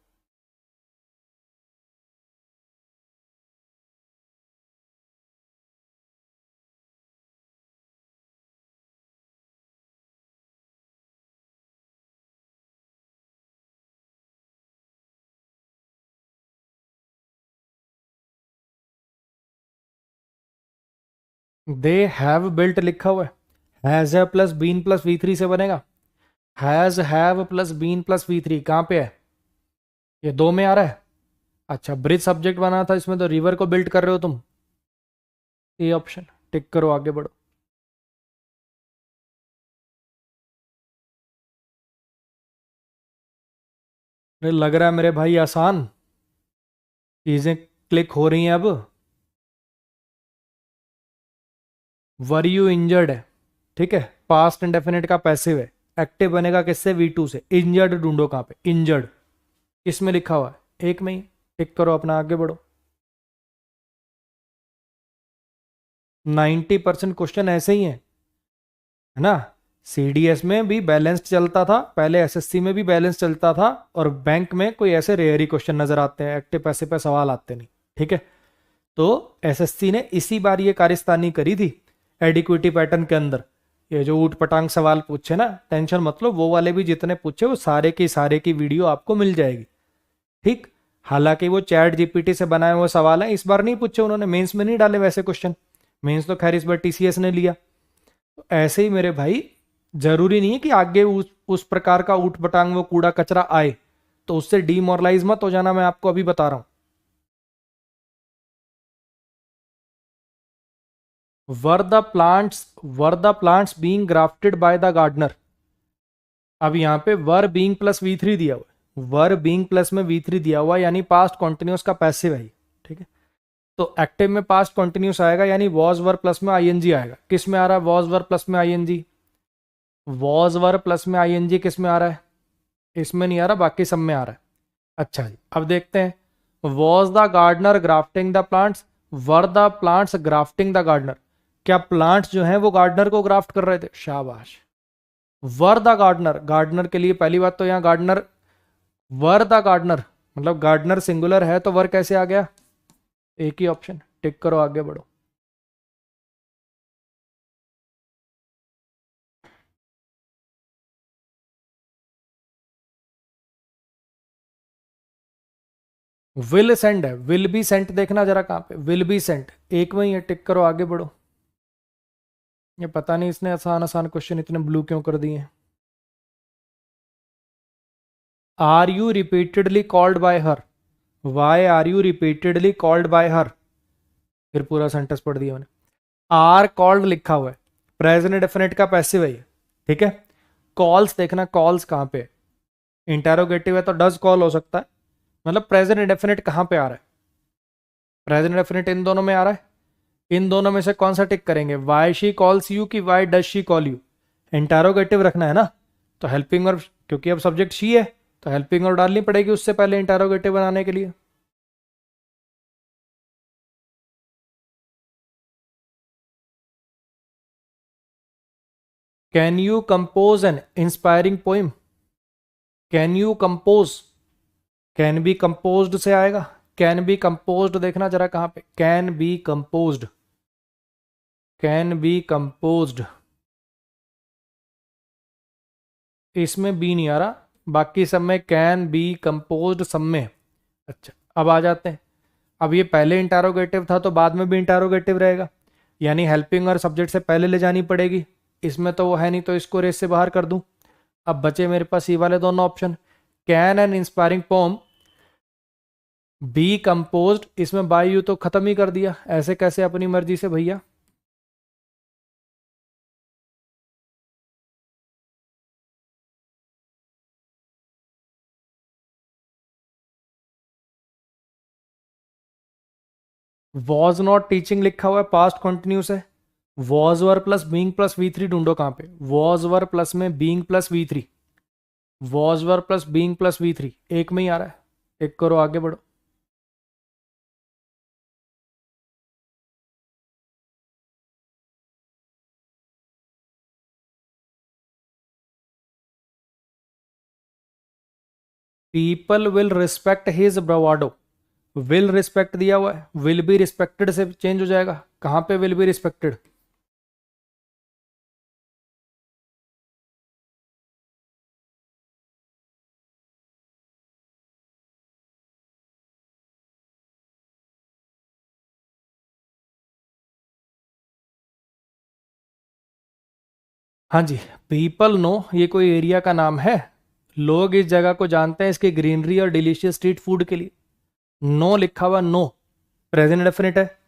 दे हैव बिल्ट लिखा हुआ है, हैज है प्लस बीन प्लस V3 से बनेगा। Has have plus been plus V3 कहाँ पे है? ये दो में आ रहा है। अच्छा, ब्रिज सब्जेक्ट बना था इसमें, तो रिवर को बिल्ट कर रहे हो तुम। ए ऑप्शन, टिक करो, आगे बढ़ो। अरे लग रहा है मेरे भाई आसान, चीजें क्लिक हो रही हैं अब। वर यू इंजर्ड है, ठीक है, पास्ट इंडेफिनिट का पैसिव है, एक्टिव बनेगा किससे, V2 से। इंजर्ड ढूंढो कहां पे, इंजर्ड किसमें लिखा हुआ है, एक में ही, टिक करो अपना, आगे बढ़ो। 90% क्वेश्चन ऐसे ही है ना। CDS में भी बैलेंस्ड चलता था पहले, SSC में भी बैलेंस चलता था, और बैंक में कोई ऐसे रेयर ही क्वेश्चन नजर आते हैं, एक्टिव पैसिव पे सवाल आते नहीं, ठीक है। तो SSC ने इसी बार ये कारिस्तानी करी थी एडिक्विटी पैटर्न के अंदर। ये जो ऊट पटांग सवाल पूछे ना, टेंशन मत लो, वो वाले भी जितने पूछे वो सारे की वीडियो आपको मिल जाएगी, ठीक। हालांकि वो चैट जीपीटी से बनाए हुए सवाल हैं, इस बार नहीं पूछे उन्होंने, मेंस में नहीं डाले वैसे क्वेश्चन। मेंस तो खैर इस बार TCS ने लिया। तो ऐसे ही मेरे भाई, जरूरी नहीं है कि आगे उस प्रकार का ऊट पटांग वो कूड़ा कचरा आए, तो उससे डीमोरलाइज मत हो जाना, मैं आपको अभी बता रहा हूं। Were the plants being grafted by the gardener. अब यहां पे वर बीइंग प्लस V3 दिया हुआ है, वर बीइंग प्लस में V3 दिया हुआ है, यानी पास्ट कॉन्टिन्यूस का पैसिव है, ठीक है। तो एक्टिव में पास्ट कॉन्टिन्यूस आएगा, यानी वॉज वर प्लस में ING आएगा। किस में आ रहा है वॉज वर प्लस में ING, वॉज वर प्लस में ING किस में आ रहा है, इसमें नहीं आ रहा, बाकी सब में आ रहा है। अच्छा जी, अब देखते हैं, was the gardener grafting the plants, were the plants grafting the gardener. क्या प्लांट्स जो हैं वो गार्डनर को ग्राफ्ट कर रहे थे, शाबाश। वर द गार्डनर, गार्डनर के लिए पहली बात तो यहाँ गार्डनर, वर द गार्डनर मतलब गार्डनर सिंगुलर है, तो वर कैसे आ गया, एक ही ऑप्शन, टिक करो, आगे बढ़ो। विल सेंड है, विल बी सेंट, देखना जरा कहां पे, विल बी सेंट एक में ही है, टिक करो, आगे बढ़ो। ये पता नहीं इसने आसान आसान क्वेश्चन इतने ब्लू क्यों कर दिए। Are you repeatedly called by her, why are you repeatedly called by her, फिर पूरा सेंटेंस पढ़ दिया मैंने। आर कॉल्ड लिखा हुआ है, प्रेजेंट डेफिनेट का पैसिव है ये, ठीक है। कॉल्स देखना, कॉल्स कहां पे, इंटेरोगेटिव है तो डज कॉल हो सकता है, मतलब प्रेजेंट इंडेफिनिट कहां पे आ रहा है, प्रेजेंट इंडेफिनिट इन दोनों में आ रहा है। इन दोनों में से कौन सा टिक करेंगे, वाई शी कॉल्स यू कि why does she call you, interrogative रखना है ना। तो हेल्पिंग वर्ब, क्योंकि अब सब्जेक्ट शी है तो हेल्पिंग वर्ब डालनी पड़ेगी उससे पहले इंटेरोगेटिव बनाने के लिए। Can you compose N inspiring poem, can you compose, can be composed से आएगा, कैन बी कंपोज्ड देखना जरा कहां पे, can be composed, can be composed, इसमें बी नहीं आ रहा, बाकी सब में कैन बी कंपोज्ड सब में। अच्छा, अब आ जाते हैं, अब ये पहले इंटेरोगेटिव था तो बाद में भी इंटेरोगेटिव रहेगा, यानी हेल्पिंग और सब्जेक्ट से पहले ले जानी पड़ेगी। इसमें तो वो है नहीं, तो इसको रेस से बाहर कर दूं। अब बचे मेरे पास ये वाले दोनों option, can an inspiring poem be composed, इसमें बाय यू तो खत्म ही कर दिया, ऐसे कैसे अपनी मर्जी से भैया। वॉज नॉट टीचिंग लिखा हुआ है, पास्ट कंटिन्यूस है, was were plus being plus V3 ढूंढो कहां पे, वॉज वर प्लस में being plus V3, was were plus being plus V3 एक में ही आ रहा है, टिक करो, आगे बढ़ो। People will respect his ब्रवाडो, will respect दिया हुआ है, विल बी रिस्पेक्टेड से चेंज हो जाएगा, कहां पे विल बी रिस्पेक्टेड, हाँ जी। पीपल नो, ये कोई एरिया का नाम है, लोग इस जगह को जानते हैं इसकी ग्रीनरी और डिलीशियस स्ट्रीट फूड के लिए। नो लिखा हुआ, नो प्रेजेंट डेफिनेट है,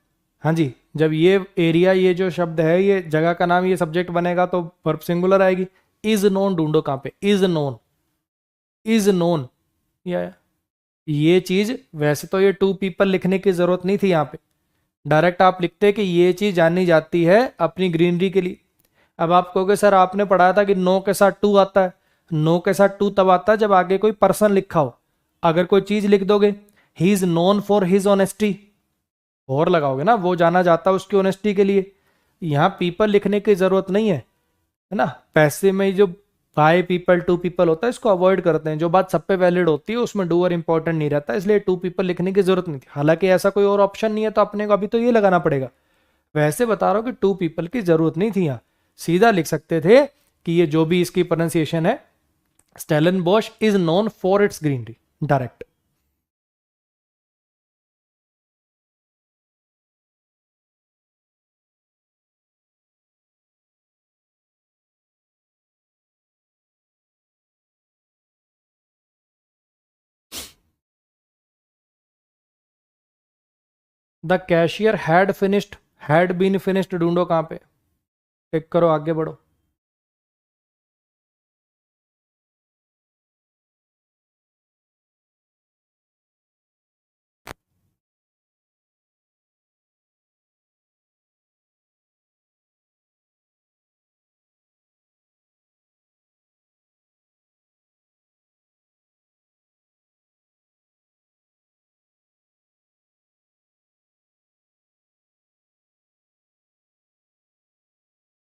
हाँ जी। जब ये एरिया, ये जो शब्द है, ये जगह का नाम, ये सब्जेक्ट बनेगा तो वर्ब सिंगुलर आएगी। इज नोन ढूंढो कहाँ पे, इज नोन, इज नोन। ये चीज, वैसे तो ये टू पीपल लिखने की जरूरत नहीं थी यहाँ पे, डायरेक्ट आप लिखते कि ये चीज जानी जाती है अपनी ग्रीनरी के लिए। अब आप कहोगे सर आपने पढ़ा था कि नो के साथ टू आता है। नो के साथ टू तब आता है जब आगे कोई पर्सन लिखा हो। अगर कोई चीज लिख दोगे, he is known for his honesty, और लगाओगे ना, वो जाना जाता है उसकी ऑनेस्टी के लिए। यहाँ पीपल लिखने की जरूरत नहीं है ना। पैसे में जो बाय पीपल टू पीपल होता है, इसको अवॉइड करते हैं। जो बात सब पे वैलिड होती है उसमें डूअर इंपॉर्टेंट नहीं रहता, इसलिए टू पीपल लिखने की जरूरत नहीं थी। हालांकि ऐसा कोई और ऑप्शन नहीं है तो अपने को अभी तो ये लगाना पड़ेगा। वैसे बता रहा हूं कि टू पीपल की जरूरत नहीं थी। यहाँ सीधा लिख सकते थे कि ये जो भी इसकी प्रोनाउंसिएशन है, Stellenbosch is known for its greenery, direct. The cashier had finished, had been finished ढूंढो कहां पे, टिक करो, आगे बढ़ो।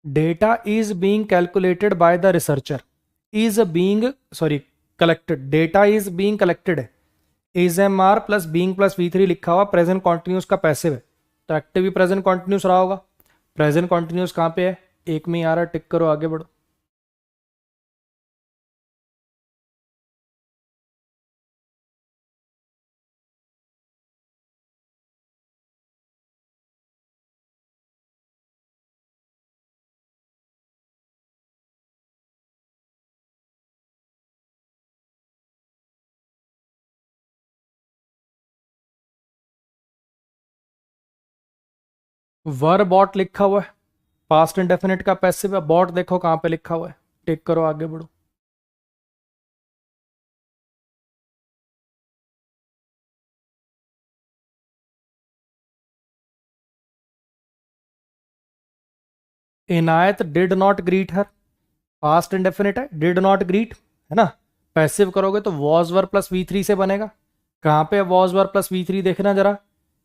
Data is being calculated by the researcher, is being, sorry, collected, data is being collected है। Is am are plus being plus V three लिखा हुआ, present continuous का पैसिव है, तो एक्टिव भी प्रेजेंट कॉन्टिन्यूस रहा होगा। प्रेजेंट कॉन्टिन्यूस कहाँ पे है, एक में ही आ रहा है, टिक करो, आगे बढ़ो। वर बॉट लिखा हुआ है, पास्ट इंडेफिनिट का पैसिव है। बॉट देखो कहाँ पे लिखा हुआ है, टिक करो, आगे बढ़ो। Inayat did not greet her, past indefinite है, डिड नॉट ग्रीट है ना। पैसिव करोगे तो was were plus V three से बनेगा। कहाँ पे was were plus V three देखना जरा,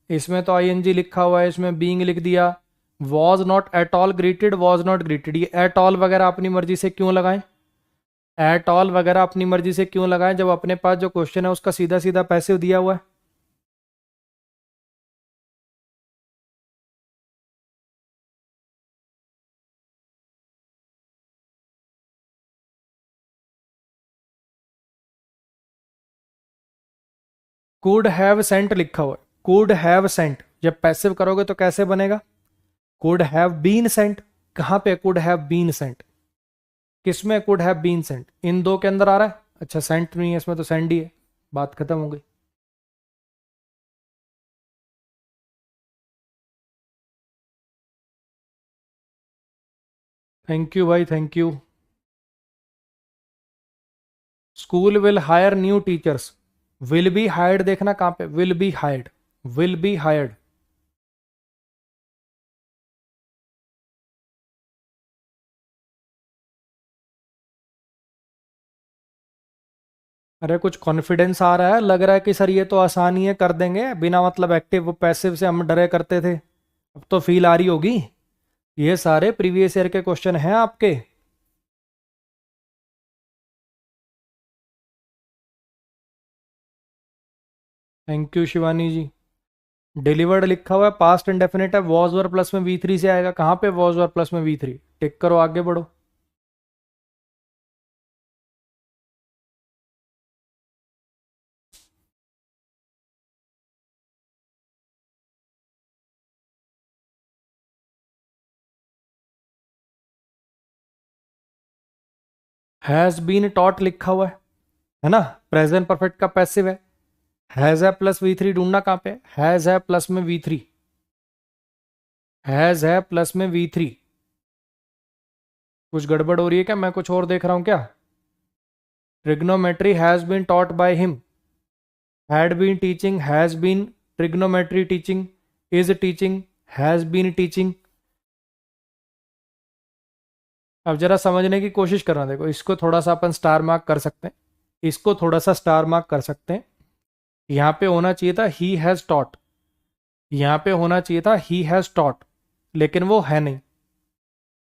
इसमें तो आईएनजी लिखा हुआ है, इसमें बीइंग लिख दिया। Was not at all greeted, was not greeted, ये एट ऑल वगैरह अपनी मर्जी से क्यों लगाएं, एट ऑल वगैरह अपनी मर्जी से क्यों लगाएं जब अपने पास जो क्वेश्चन है उसका सीधा सीधा पैसिव दिया हुआ है। कुड हैव सेंट लिखा हुआ है, कुड हैव सेंट, जब पैसिव करोगे तो कैसे बनेगा, कुड हैव बीन सेंट। कहां पे कुड हैव बीन सेंट, किसमें कुड हैव बीन सेंट, इन दो के अंदर आ रहा है। अच्छा सेंट नहीं है इसमें, तो सेंड ही है, बात खत्म हो गई। थैंक यू भाई, thank you. School will hire new teachers, will be hired देखना कहां पे, will B hired, will be hired. अरे कुछ कॉन्फिडेंस आ रहा है, लग रहा है कि सर ये तो आसान ही है, कर देंगे बिना मतलब एक्टिव पैसिव से हम डरे करते थे। अब तो फील आ रही होगी, ये सारे प्रीवियस ईयर के क्वेश्चन हैं आपके। Thank you Shivani ji. Delivered लिखा हुआ है, पास्ट इंडेफिनिट है, वॉज वर प्लस में वी थ्री से आएगा। कहाँ पे वॉज वर प्लस में वी थ्री, टिक करो, आगे बढ़ो। हैज बीन टॉट लिखा हुआ है ना, प्रेजेंट परफेक्ट का पैसिव है। हैज है प्लस वी थ्री ढूंढना कहाँ पे, हैज है प्लस में वी थ्री, हैज है प्लस में V3। कुछ गड़बड़ हो रही है क्या? मैं कुछ और देख रहा हूं क्या? Trigonometry has been taught by him, had been teaching, has been trigonometry teaching, is teaching, has been teaching. अब जरा समझने की कोशिश करना, देखो इसको थोड़ा सा अपन स्टार मार्क कर सकते हैं, इसको थोड़ा सा स्टार मार्क कर सकते हैं। यहां पे होना चाहिए था ही हैज टॉट, यहां पे होना चाहिए था ही हैज टॉट, लेकिन वो है नहीं,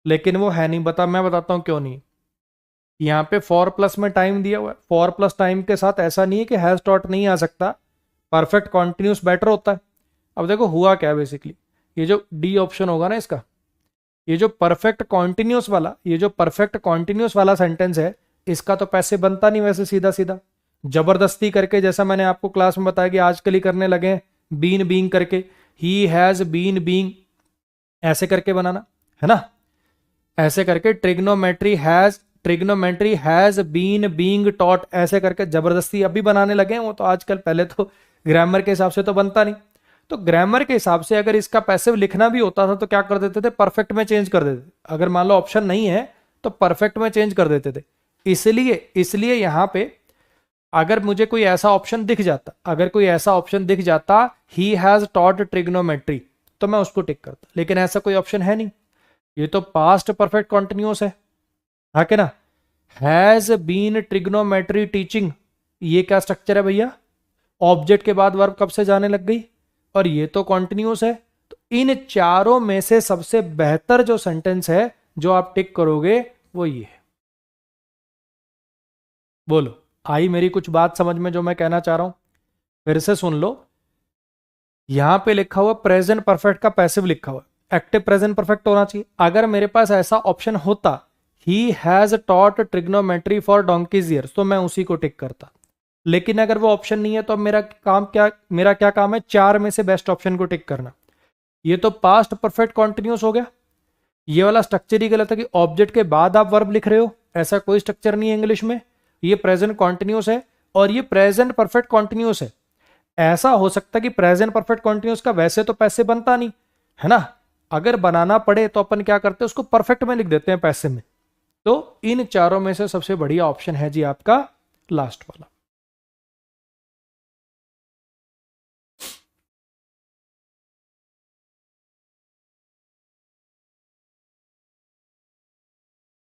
लेकिन वो है नहीं। मैं बताता हूं क्यों नहीं। यहाँ पे फॉर प्लस में टाइम दिया हुआ है, फॉर प्लस टाइम के साथ ऐसा नहीं है कि हैज डॉट नहीं आ सकता, परफेक्ट कॉन्टिन्यूस बेटर होता है। अब देखो हुआ क्या बेसिकली, ये जो डी ऑप्शन होगा ना इसका, ये जो परफेक्ट कॉन्टिन्यूस वाला, ये जो परफेक्ट कॉन्टिन्यूस वाला सेंटेंस है, इसका तो पैसे बनता नहीं वैसे सीधा सीधा, जबरदस्ती करके, जैसा मैंने आपको क्लास में बताया कि आजकल ही करने लगे हैं, बीन बीइंग करके, ही हैज बीन बीइंग ऐसे करके बनाना है ना, ऐसे करके trigonometry has been being taught ऐसे करके जबरदस्ती अभी बनाने लगे हैं वो तो आजकल, पहले तो ग्रामर के हिसाब से तो बनता नहीं। तो ग्रामर के हिसाब से अगर इसका पैसिव लिखना भी होता था तो क्या कर देते थे, परफेक्ट में चेंज कर देते थे। अगर मान लो ऑप्शन नहीं है तो परफेक्ट में चेंज कर देते थे। इसलिए इसलिए यहां पे अगर मुझे कोई ऐसा ऑप्शन दिख जाता, अगर कोई ऐसा ऑप्शन दिख जाता ही हैज टॉट ट्रिग्नोमेट्री, तो मैं उसको टिक करता, लेकिन ऐसा कोई ऑप्शन है नहीं। ये तो पास्ट परफेक्ट कॉन्टिन्यूस है कि ना। हैज बीन ट्रिग्नोमेट्री टीचिंग, ये क्या स्ट्रक्चर है भैया, ऑब्जेक्ट के बाद वर्ब कब से जाने लग गई, और ये तो कॉन्टिन्यूस है। तो इन चारों में से सबसे बेहतर जो सेंटेंस है जो आप टिक करोगे वो ये है। बोलो, आई मेरी कुछ बात समझ में जो मैं कहना चाह रहा हूं? फिर से सुन लो, यहां पे लिखा हुआ प्रेजेंट परफेक्ट का पैसिव लिखा हुआ, एक्टिव प्रेजेंट परफेक्ट होना चाहिए। अगर मेरे पास ऐसा ऑप्शन होता he has taught trigonometry for donkey's years, तो मैं उसी को टिक करता। लेकिन अगर वो ऑप्शन नहीं है तो अब मेरा क्या काम है, चार में से बेस्ट ऑप्शन को टिक करना। ये तो पास्ट परफेक्ट कॉन्टिन्यूस हो गया, ये वाला स्ट्रक्चर ही गलत है कि ऑब्जेक्ट के बाद आप वर्ब लिख रहे हो, ऐसा कोई स्ट्रक्चर नहीं है इंग्लिश में। ये प्रेजेंट कॉन्टिन्यूस है और ये प्रेजेंट परफेक्ट कॉन्टिन्यूस है। ऐसा हो सकता है कि प्रेजेंट परफेक्ट कॉन्टिन्यूस का वैसे तो पैसे बनता नहीं है ना, अगर बनाना पड़े तो अपन क्या करते हैं, उसको परफेक्ट में लिख देते हैं पैसे में। तो इन चारों में से सबसे बढ़िया ऑप्शन है जी आपका लास्ट वाला।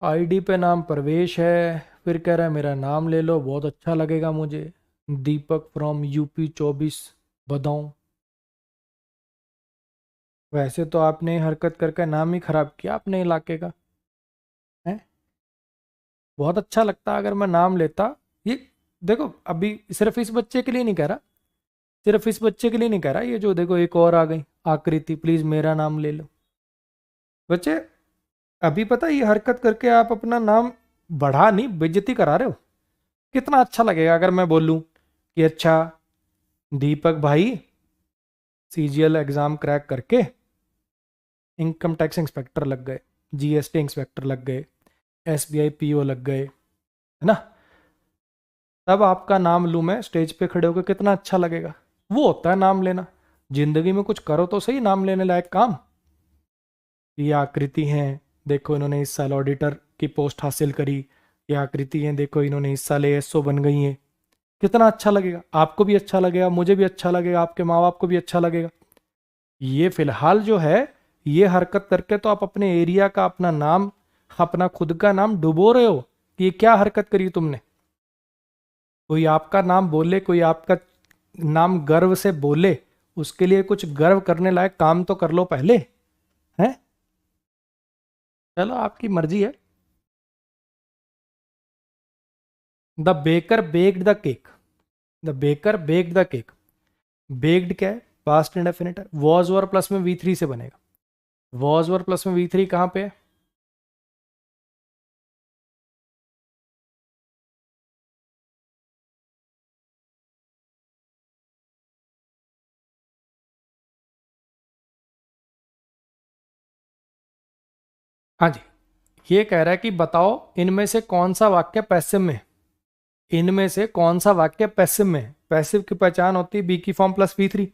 आईडी पे नाम प्रवेश है, फिर कह रहा है मेरा नाम ले लो, बहुत अच्छा लगेगा मुझे, दीपक फ्रॉम यूपी 24 बदाऊं। वैसे तो आपने हरकत करके नाम ही खराब किया अपने इलाके का है। बहुत अच्छा लगता अगर मैं नाम लेता। ये देखो अभी सिर्फ इस बच्चे के लिए नहीं कह रहा, सिर्फ इस बच्चे के लिए नहीं कह रहा, ये जो देखो एक और आ गई आकृति, प्लीज मेरा नाम ले लो। बच्चे अभी पता है ये हरकत करके आप अपना नाम बढ़ा नहीं बेइज्जती करा रहे हो। कितना अच्छा लगेगा अगर मैं बोलूं कि अच्छा दीपक भाई सीजीएल एग्जाम क्रैक करके इनकम टैक्स इंस्पेक्टर लग गए, जीएसटी इंस्पेक्टर लग गए, एसबीआई पीओ लग गए, है ना। तब आपका नाम लूं मैं स्टेज पे खड़े होकर, कितना अच्छा लगेगा। वो होता है नाम लेना, जिंदगी में कुछ करो तो सही नाम लेने लायक काम। ये आकृति हैं, देखो इन्होंने इस साल ऑडिटर की पोस्ट हासिल करी, ये आकृति हैं, देखो इन्होंने इस साल एएसओ बन गई हैं। कितना अच्छा लगेगा, आपको भी अच्छा लगेगा, मुझे भी अच्छा लगेगा, आपके माँ बाप को भी अच्छा लगेगा। ये फिलहाल जो है ये हरकत करके तो आप अपने एरिया का अपना नाम, अपना खुद का नाम डुबो रहे हो कि ये क्या हरकत करी तुमने। कोई आपका नाम बोले, कोई आपका नाम गर्व से बोले, उसके लिए कुछ गर्व करने लायक काम तो कर लो पहले, हैं। चलो आपकी मर्जी है। The baker baked the cake, the baker baked the cake, baked क्या है, पास्ट इंडेफिनिट है, वॉज वर प्लस में V3 से बनेगा। वॉज वर प्लस में V3 कहां पे है, हाँ जी। ये कह रहा है कि बताओ इनमें से कौन सा वाक्य पैसिव में है, इनमें से कौन सा वाक्य पैसिव में है। पैसिव की पहचान होती है बी की फॉर्म प्लस V3,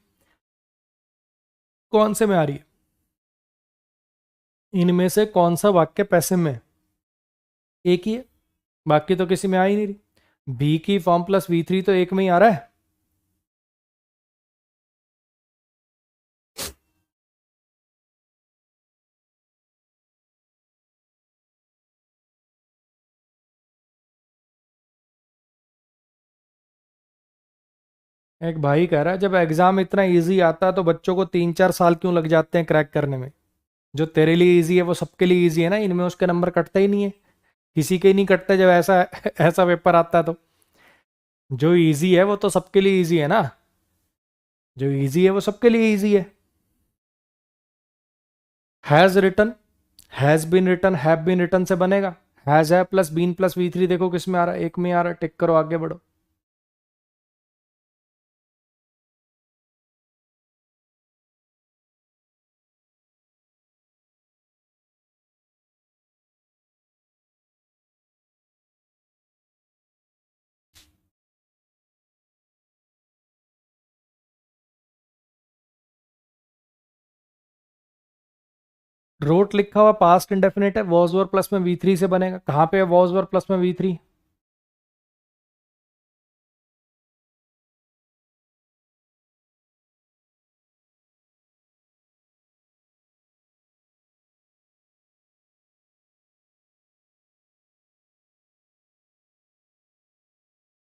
कौन से में आ रही है, इनमें से कौन सा वाक्य पैसिव में है? एक ही है, बाकी तो किसी में आ ही नहीं रही। बी की फॉर्म प्लस V3 तो एक में ही आ रहा है। एक भाई कह रहा है जब एग्जाम इतना इजी आता है तो बच्चों को 3-4 साल क्यों लग जाते हैं क्रैक करने में? जो तेरे लिए इजी है वो सबके लिए इजी है ना, इनमें उसके नंबर कटते ही नहीं है, किसी के ही नहीं कटते जब ऐसा ऐसा पेपर आता है तो। जो इजी है वो तो सबके लिए इजी है ना, जो इजी है वो सबके लिए इजी है। Has written, has been written, have been written से बनेगा। हैज है प्लस बीन प्लस V3 देखो किस में आ रहा है, एक में आ रहा है। टिक करो, आगे बढ़ो। रोट लिखा हुआ पास्ट इंडेफिनिट है, वॉज वर प्लस में V3 से बनेगा। कहां पे है वॉज वर प्लस में V3?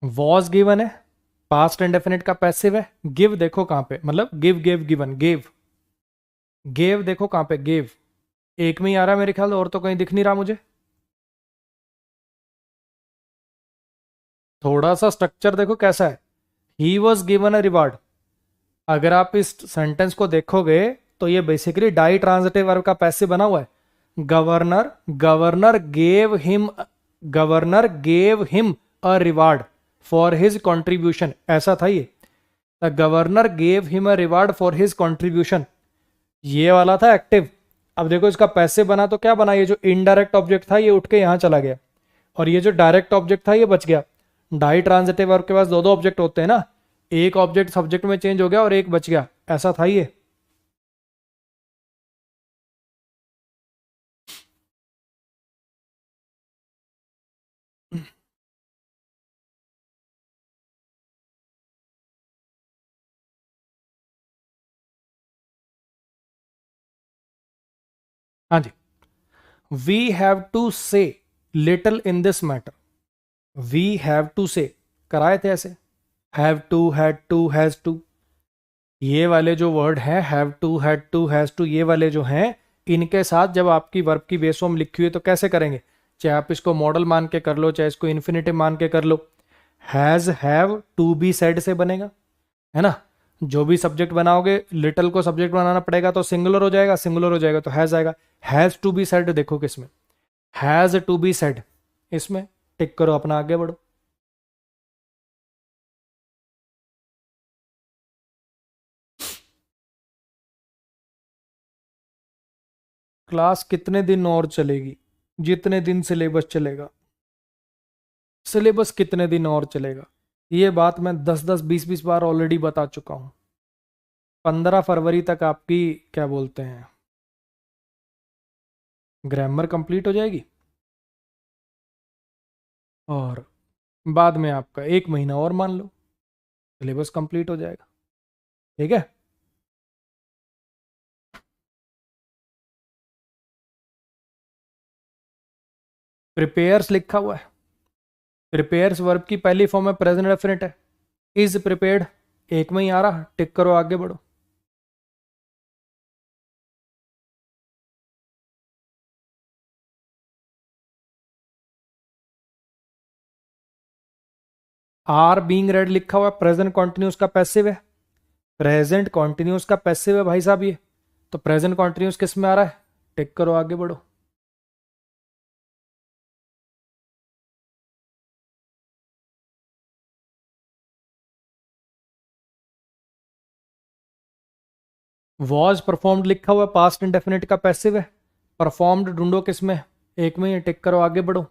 वॉज गिवन है, पास्ट इंडेफिनिट का पैसिव है। गिव देखो कहां पे, मतलब give gave given, gave, gave देखो कहां पे, गेव एक में ही आ रहा है मेरे ख्याल, और तो कहीं दिख नहीं रहा मुझे। थोड़ा सा स्ट्रक्चर देखो कैसा है। He was given a reward, अगर आप इस सेंटेंस को देखोगे तो ये बेसिकली डाई ट्रांजिटिव वर्ब का पैसिव बना हुआ है। Governor, governor gave him, governor gave him a reward for his contribution, ऐसा था ये। The governor gave him a reward for his contribution, ये वाला था एक्टिव। अब देखो इसका पैसिव बना तो क्या बना, ये जो इनडायरेक्ट ऑब्जेक्ट था ये उठ के यहां चला गया, और ये जो डायरेक्ट ऑब्जेक्ट था ये बच गया। डाई ट्रांजिटिव वर्ब के पास दो दो ऑब्जेक्ट होते हैं ना, एक ऑब्जेक्ट सब्जेक्ट में चेंज हो गया और एक बच गया, ऐसा था ये। हाँ जी। We have to say little in this matter, we have to say कराए थे ऐसे, have to, had to, has to, ये वाले जो वर्ड है have to, had to, has to, ये वाले जो हैं, इनके साथ जब आपकी वर्ब की बेस फॉर्म लिखी हुई है तो कैसे करेंगे? चाहे आप इसको मॉडल मान के कर लो, चाहे इसको इन्फिनेटिव मान के कर लो। Has have to be said से बनेगा, है ना। जो भी सब्जेक्ट बनाओगे, लिटिल को सब्जेक्ट बनाना पड़ेगा तो सिंगुलर हो जाएगा, सिंगुलर हो जाएगा तो हैज आएगा। हैज टू बी सेड देखो किसमें, हैज टू बी सेड, इसमें। टिक करो, अपना आगे बढ़ो। क्लास कितने दिन और चलेगी? जितने दिन सिलेबस चलेगा। सिलेबस कितने दिन और चलेगा, ये बात मैं 10-10 20-20 बार ऑलरेडी बता चुका हूं। 15 फरवरी तक आपकी, क्या बोलते हैं, ग्रामर कंप्लीट हो जाएगी, और बाद में आपका 1 महीना और मान लो, सिलेबस कंप्लीट हो जाएगा। ठीक है। प्रिपेयर्स लिखा हुआ है, प्रिपेयर्स वर्ब की पहली फॉर्म में प्रेजेंट डेफिनेट है। इज प्रिपेयर्ड एक में ही आ रहा, टिक करो, आगे बढ़ो। आर बीइंग रेड लिखा हुआ है, प्रेजेंट कॉन्टिन्यूस का पैसिव है, प्रेजेंट कॉन्टिन्यूस का पैसिव है भाई साहब ये। तो प्रेजेंट कॉन्टिन्यूस किस में आ रहा है, टिक करो, आगे बढ़ो। वॉज परफॉर्म्ड लिखा हुआ है, पास्ट इंडेफिनिट का पैसिव है। परफॉर्म्ड ढूंढो किस में, एक में ही, टिक करो, आगे बढ़ो।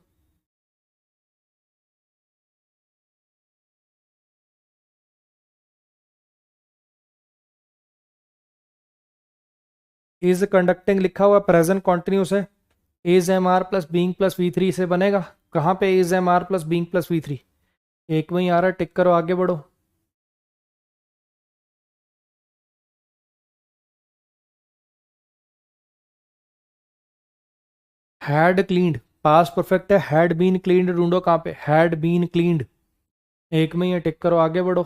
इज कंडक्टिंग लिखा हुआ प्रेजेंट कॉन्टिन्यूस है, is am are plus being plus V three से बनेगा। कहाँ पे is am are plus being plus V three? एक में ही आ रहा है, टिक करो आगे बढ़ो। हैड क्लीन्ड, पास्ट परफेक्ट है, हैड बीन क्लीन्ड ढूंढो कहाँ पे, हैड बीन क्लीन्ड। एक में ही है, टिक करो आगे बढ़ो।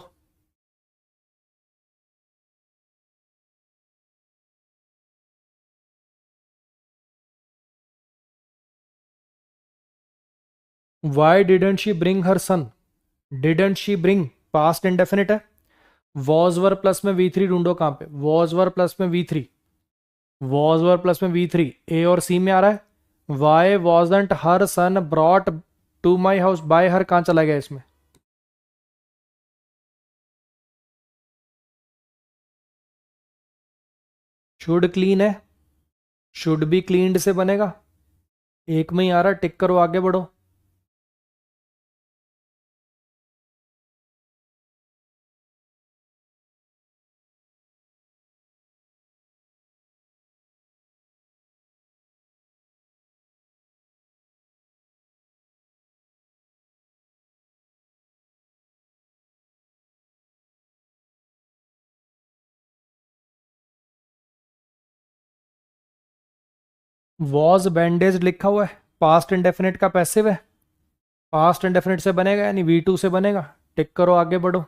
Why didn't she bring her son? Didn't she bring past indefinite है, वॉज वर प्लस में वी थ्री ढूंढो कहाँ पे, वॉज वर प्लस में V three, was were plus में वी थ्री ए और सी में आ रहा है। Why wasn't her son brought to my house by her, कहाँ चला गया इसमें? शुड क्लीन है, शुड बी क्लीन्ड से बनेगा। एक में ही आ रहा है, टिक करो आगे बढ़ो। वॉज बैंडेज लिखा हुआ है, पास्ट इंडेफिनिट का पैसिव है, पास्ट इंडेफिनिट से बनेगा यानी वी टू से बनेगा। टिक करो आगे बढ़ो।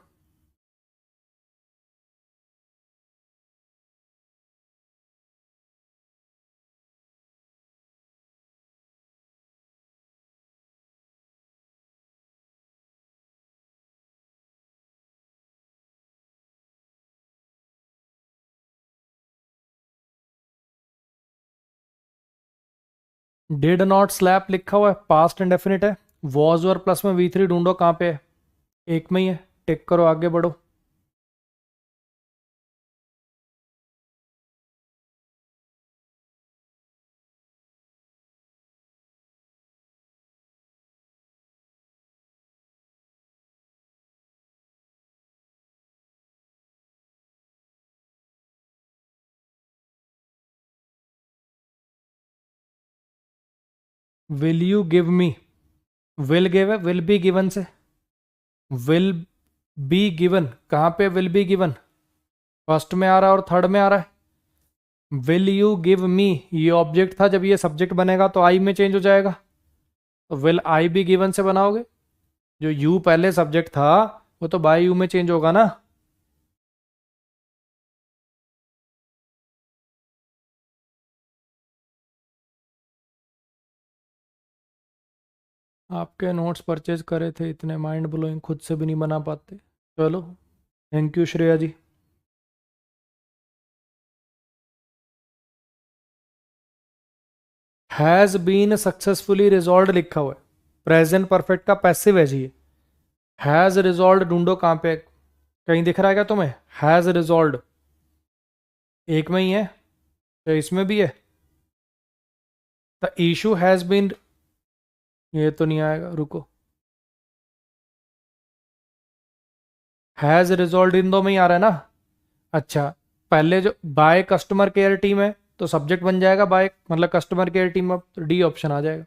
डिड नॉट स्लैप लिखा हुआ है, पास्ट इंडेफिनिट है, वॉज और प्लस में वी थ्री ढूंढो कहाँ पे है। एक में ही है, टिक करो आगे बढ़ो। Will you give me, will give है, विल बी गिवन से, विल बी गिवन कहाँ पे, विल बी गिवन फर्स्ट में आ रहा है और थर्ड में आ रहा है। विल यू गिव मी ये ऑब्जेक्ट था, जब ये सब्जेक्ट बनेगा तो आई में चेंज हो जाएगा, तो विल आई बी गिवन से बनाओगे। जो यू पहले सब्जेक्ट था वो तो बाय यू में चेंज होगा ना। आपके नोट्स परचेज करे थे, इतने माइंड ब्लोइंग खुद से भी नहीं बना पाते। चलो, thank you Shreya ji. Has been successfully resolve लिखा हुआ है, प्रेजेंट परफेक्ट का पैसिव है जी ये। हैज रिजॉल्व ढूंढो कहाँ पे, कहीं दिख रहा है क्या तुम्हें? हैज रिजॉल्व एक में ही है, तो इसमें भी है। द इशू हैज बीन, ये तो नहीं आएगा, रुको। हैज रिजॉल्व इन दो में ही आ रहा है ना। अच्छा, पहले जो बाय कस्टमर केयर टीम है तो सब्जेक्ट बन जाएगा बाय, मतलब कस्टमर केयर टीम, अब तो डी ऑप्शन आ जाएगा।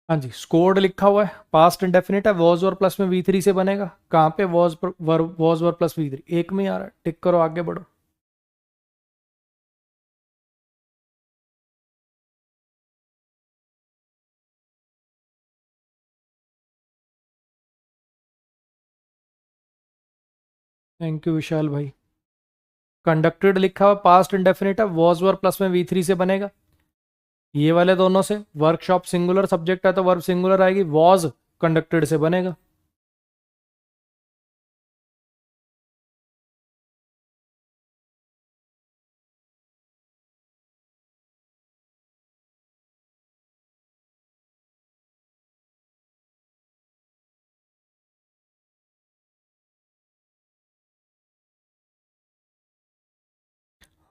हाँ जी, स्कोर्ड लिखा हुआ है, पास्ट इंडेफिनिट है, वॉज और प्लस में वी थ्री से बनेगा। कहाँ पे was were plus V three, एक में ही आ रहा है, टिक करो आगे बढ़ो। थैंक यू विशाल भाई। कंडक्टेड लिखा हुआ, पास्ट इंडेफिनिट है, वॉज वर प्लस में वी थ्री से बनेगा। ये वाले दोनों से, वर्कशॉप सिंगुलर सब्जेक्ट है तो वर्ब सिंगुलर आएगी, वॉज कंडक्टेड से बनेगा।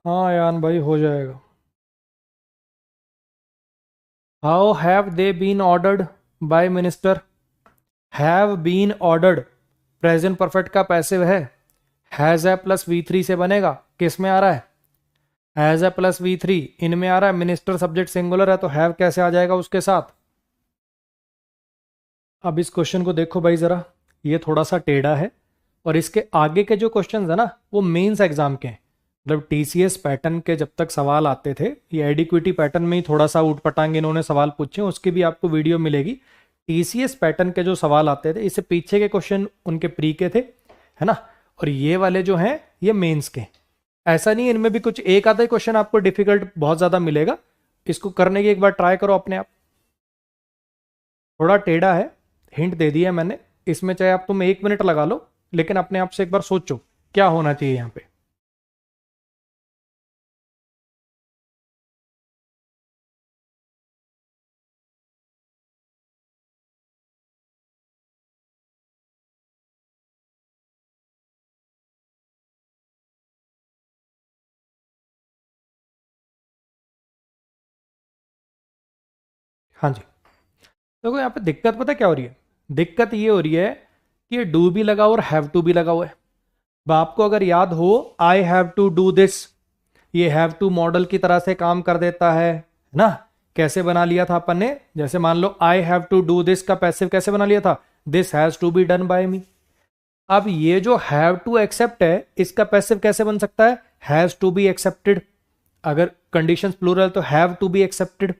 हाँ यान भाई हो जाएगा। How have they been ordered by minister. Have been ordered present perfect का पैसिव है। हैज ए प्लस V3 से बनेगा, किस में आ रहा है? हैज ए प्लस V3 इनमें आ रहा है। मिनिस्टर सब्जेक्ट सिंगुलर है तो हैव कैसे आ जाएगा उसके साथ? अब इस क्वेश्चन को देखो भाई जरा, ये थोड़ा सा टेढ़ा है और इसके आगे के जो क्वेश्चन है ना वो मेंस एग्जाम के हैं। मतलब TCS पैटर्न के जब तक सवाल आते थे, ये एडिक्विटी पैटर्न में ही थोड़ा सा उठपटांग इन्होंने सवाल पूछे, उसकी भी आपको वीडियो मिलेगी। TCS पैटर्न के जो सवाल आते थे, इससे पीछे के क्वेश्चन उनके प्री के थे, है ना। और ये वाले जो हैं ये मेंस के। ऐसा नहीं है, इनमें भी कुछ एक आधा क्वेश्चन आपको डिफिकल्ट बहुत ज्यादा मिलेगा। इसको करने की एक बार ट्राई करो अपने आप। थोड़ा टेढ़ा है, हिंट दे दिया मैंने। इसमें चाहे आप तुम 1 मिनट लगा लो, लेकिन अपने आप से एक बार सोचो क्या होना चाहिए यहाँ पे। हाँ जी, देखो यहाँ पे दिक्कत पता क्या हो रही है। दिक्कत ये हो रही है कि ये डू भी लगा हुआ और हैव टू भी लगा हुआ है। अब आपको अगर याद हो, I have to do this, ये हैव टू मॉडल की तरह से काम कर देता है ना। कैसे बना लिया था अपन ने? जैसे मान लो I have to do this का पैसिव कैसे बना लिया था? This has to be done by me. अब ये जो हैव टू एक्सेप्ट है, इसका पैसिव कैसे बन सकता है? Has to be accepted. अगर कंडीशंस प्लूरल तो हैव टू बी एक्सेप्टेड।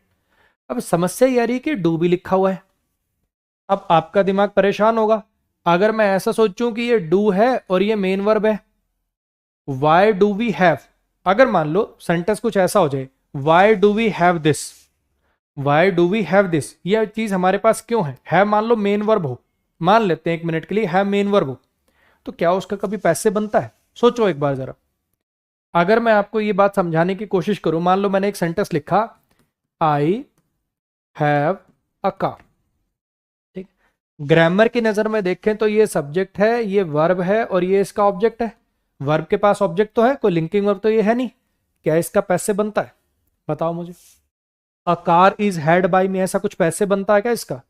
अब समस्या ये आ रही है कि डू भी लिखा हुआ है। अब आपका दिमाग परेशान होगा अगर मैं ऐसा सोचूं कि ये डू है और ये मेन वर्ब है। वाई डू वी हैव, अगर मान लो सेंटेंस कुछ ऐसा हो जाए, why do we have this, why do we have this, ये चीज हमारे पास क्यों है मान लो मेन वर्ब हो, मान लेते हैं 1 मिनट के लिए हैव मेन वर्ब हो, तो क्या उसका कभी पैसे बनता है? सोचो एक बार जरा। अगर मैं आपको ये बात समझाने की कोशिश करूं, मान लो मैंने एक सेंटेंस लिखा, आई हैव अ कार। ठीक, ग्रामर की नजर में देखें तो ये सब्जेक्ट है, ये वर्ब है और ये इसका ऑब्जेक्ट है। वर्ब के पास ऑब्जेक्ट तो है, कोई लिंकिंग वर्ब तो ये है नहीं। क्या इसका पैसे बनता है? बताओ मुझे। A car is had by me, ऐसा कुछ पैसे बनता है क्या इसका?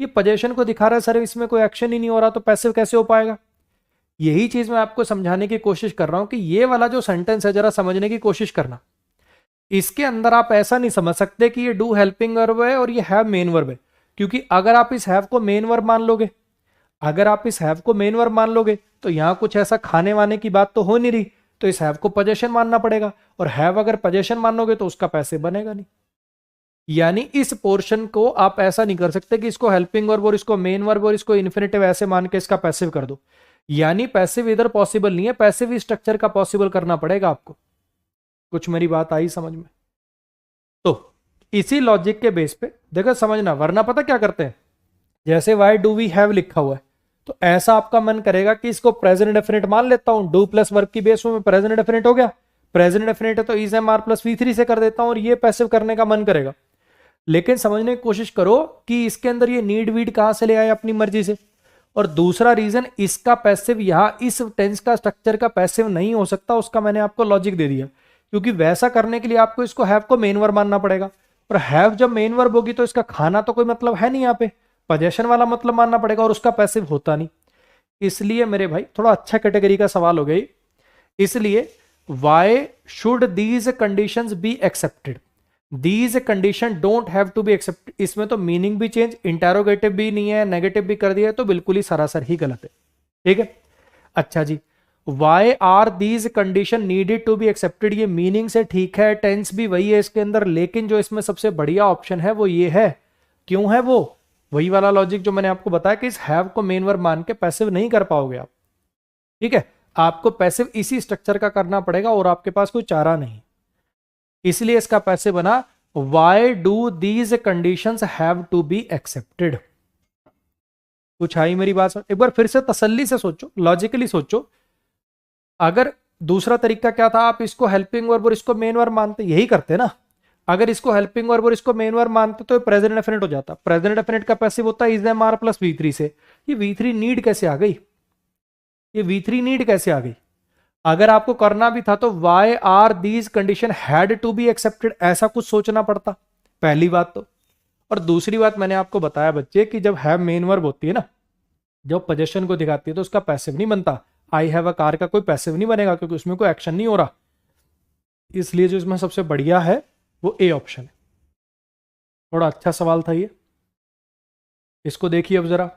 ये पोजीशन को दिखा रहा है सर, इसमें कोई एक्शन ही नहीं हो रहा, तो पैसिव कैसे हो पाएगा? यही चीज मैं आपको समझाने की कोशिश कर रहा हूं कि ये वाला जो सेंटेंस है जरा समझने की कोशिश करना। इसके अंदर आप ऐसा नहीं समझ सकते कि ये डू हेल्पिंग वर्ब है और ये हैव मेन वर्ब है, क्योंकि अगर आप इस हैव को मेन वर्ब मान लोगे, अगर आप इस हैव को मेन वर्ब मान लोगे तो यहां कुछ ऐसा खाने वाने की बात तो हो नहीं रही, तो इस हैव को पोजीशन मानना पड़ेगा, और हैव अगर पोजीशन मानोगे तो उसका पैसे बनेगा नहीं। यानी इस पोर्शन को आप ऐसा नहीं कर सकते कि इसको हेल्पिंग वर्ब और इसको मेन वर्ब और इसको इन्फिनेटिव ऐसे मान के इसका पैसिव कर दो। यानी पैसिव इधर पॉसिबल नहीं है, पैसिव स्ट्रक्चर का पॉसिबल करना पड़ेगा आपको। कुछ मेरी बात आई समझ में? तो इसी लॉजिक के बेस पे देखो समझना, वरना पता क्या करते हैं, जैसे वाई डू वी हैव लिखा हुआ है, तो ऐसा आपका मन करेगा कि इसको प्रेजेंट डेफिनेट मान लेता हूं, डू प्लस वर्ब की बेस में प्रेजेंट डेफिनेट हो गया, प्रेजेंट डेफिनेट है तो is am are plus V3 से कर देता हूं और ये पैसिव करने का मन करेगा। लेकिन समझने की कोशिश करो कि इसके अंदर ये नीड वीड कहां से ले आए अपनी मर्जी से। और दूसरा रीजन, इसका पैसिव यहां इस टेंस का स्ट्रक्चर का पैसिव नहीं हो सकता, उसका मैंने आपको लॉजिक दे दिया। क्योंकि वैसा करने के लिए आपको इसको हैव को मेन वर्ब मानना पड़ेगा, और हैव जब मेन वर्ब होगी तो इसका खाना तो कोई मतलब है नहीं, यहाँ पे पोजेशन वाला मतलब मानना पड़ेगा और उसका पैसिव होता नहीं। इसलिए मेरे भाई थोड़ा अच्छा कैटेगरी का सवाल हो गई। इसलिए why should these conditions be accepted, these condition don't have to be accept. इसमें तो मीनिंग भी चेंज, इंटेरोगेटिव भी नहीं है, नेगेटिव भी कर दिया है, तो बिल्कुल ही सरासर ही गलत है। ठीक है, अच्छा जी, why are these condition needed to be accepted, ये मीनिंग से ठीक है, टेंस भी वही है इसके अंदर, लेकिन जो इसमें सबसे बढ़िया ऑप्शन है वो ये है। क्यों है वो? वही वाला लॉजिक जो मैंने आपको बताया कि इस हैव को मेन वर्ब मान के पैसिव नहीं कर पाओगे आप। ठीक है, आपको पैसिव इसी स्ट्रक्चर का करना पड़ेगा और आपके पास कोई चारा नहीं। इसलिए इसका पैसिव बना why do these conditions have to be accepted. कुछ आई मेरी बात? एक बार फिर से तसल्ली से सोचो, लॉजिकली सोचो। अगर दूसरा तरीका क्या था, आप इसको हेल्पिंग वर्ब और इसको मेन वर्ब मानते, यही करते ना। अगर इसको हेल्पिंग वर्ब और इसको मेन वर्ब मानते तो प्रेजेंट डेफिनेट हो जाता। प्रेजेंट डेफिनेट का पैसिव होता है is am are plus V3 से। ये V3 नीड कैसे आ गई? ये V3 नीड कैसे आ गई? अगर आपको करना भी था तो why are these condition had to be accepted, ऐसा कुछ सोचना पड़ता, पहली बात तो। और दूसरी बात मैंने आपको बताया बच्चे कि जब हैव मेन वर्ब होती है ना, जब पोजेशन को दिखाती है तो उसका पैसिव नहीं बनता। आई हैव अ कार का कोई पैसिव नहीं बनेगा क्योंकि उसमें कोई एक्शन नहीं हो रहा। इसलिए जो इसमें सबसे बढ़िया है वो ए ऑप्शन है। थोड़ा अच्छा सवाल था ये, इसको देखिए अब जरा।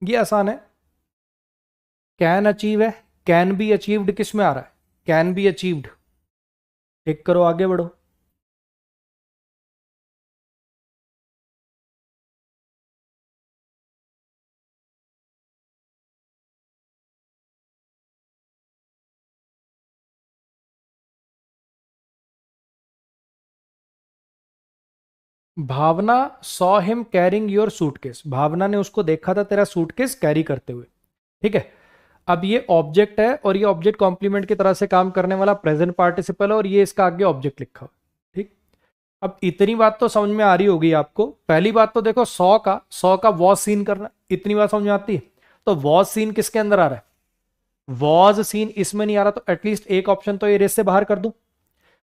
ये आसान है, कैन अचीव है, कैन बी अचीव्ड किस में आ रहा है, कैन बी अचीव्ड। टिक करो, आगे बढ़ो। Bhavna saw him carrying your suitcase, Bhavna ने उसको देखा था तेरा सूटकेस कैरी करते हुए। ठीक है, अब ये ऑब्जेक्ट है और ये ऑब्जेक्ट कॉम्प्लीमेंट की तरह से काम करने वाला प्रेजेंट पार्टिसिपल है और ये इसका आगे ऑब्जेक्ट लिखा हुआ। ठीक, अब इतनी बात तो समझ में आ रही होगी आपको। पहली बात तो देखो सौ का वॉज सीन करना, इतनी बात समझ में आती है। तो वॉज सीन किसके अंदर आ रहा है, वॉज सीन इसमें नहीं आ रहा, तो एटलीस्ट एक ऑप्शन तो ये रेस से बाहर कर दूं।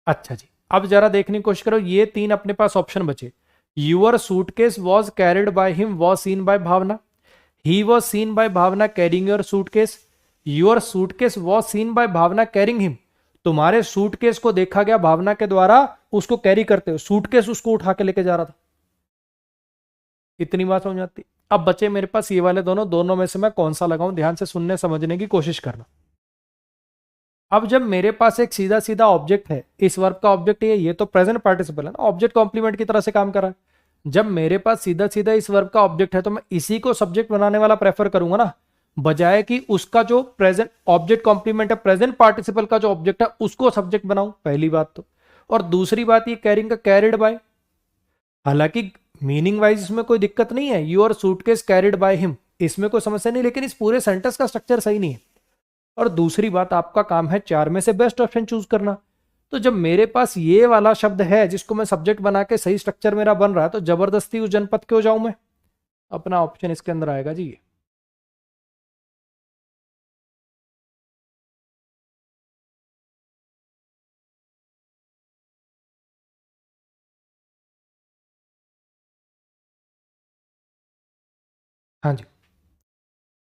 अच्छा जी, अब जरा देखने की कोशिश करो, ये तीन अपने पास ऑप्शन बचे। Your suitcase was carried by him was seen by Bhavana, he was seen by Bhavana carrying your suitcase, your suitcase was seen by Bhavana carrying him, तुम्हारे सूटकेस को देखा गया भावना के द्वारा उसको कैरी करते हो, सूटकेस उसको उठा के लेके जा रहा था। इतनी बात समझ आती। अब बचे मेरे पास ये वाले दोनों, दोनों में से मैं कौन सा लगाऊं, ध्यान से सुनने समझने की कोशिश करना। अब जब मेरे पास एक सीधा सीधा ऑब्जेक्ट है, इस वर्ब का ऑब्जेक्ट ये तो प्रेजेंट पार्टिसिपल है ना, ऑब्जेक्ट कॉम्प्लीमेंट की तरह से काम कर रहा है। जब मेरे पास सीधा सीधा इस वर्ब का ऑब्जेक्ट है तो मैं इसी को सब्जेक्ट बनाने वाला प्रेफर करूंगा ना, बजाय कि उसका जो प्रेजेंट ऑब्जेक्ट कॉम्प्लीमेंट है, प्रेजेंट पार्टिसिपल का जो ऑब्जेक्ट है उसको सब्जेक्ट बनाऊं, पहली बात तो। और दूसरी बात ये कैरिंग का कैरिड बाय, हालांकि मीनिंग वाइज इसमें कोई दिक्कत नहीं है, your suitcase carried by him, इसमें कोई समस्या नहीं, लेकिन इस पूरे सेंटेंस का स्ट्रक्चर सही नहीं है। और दूसरी बात, आपका काम है चार में से बेस्ट ऑप्शन चूज करना। तो जब मेरे पास ये वाला शब्द है जिसको मैं सब्जेक्ट बना के सही स्ट्रक्चर मेरा बन रहा है, तो जबरदस्ती उस जनपद क्यों जाऊं मैं, अपना ऑप्शन इसके अंदर आएगा जी। हाँ जी,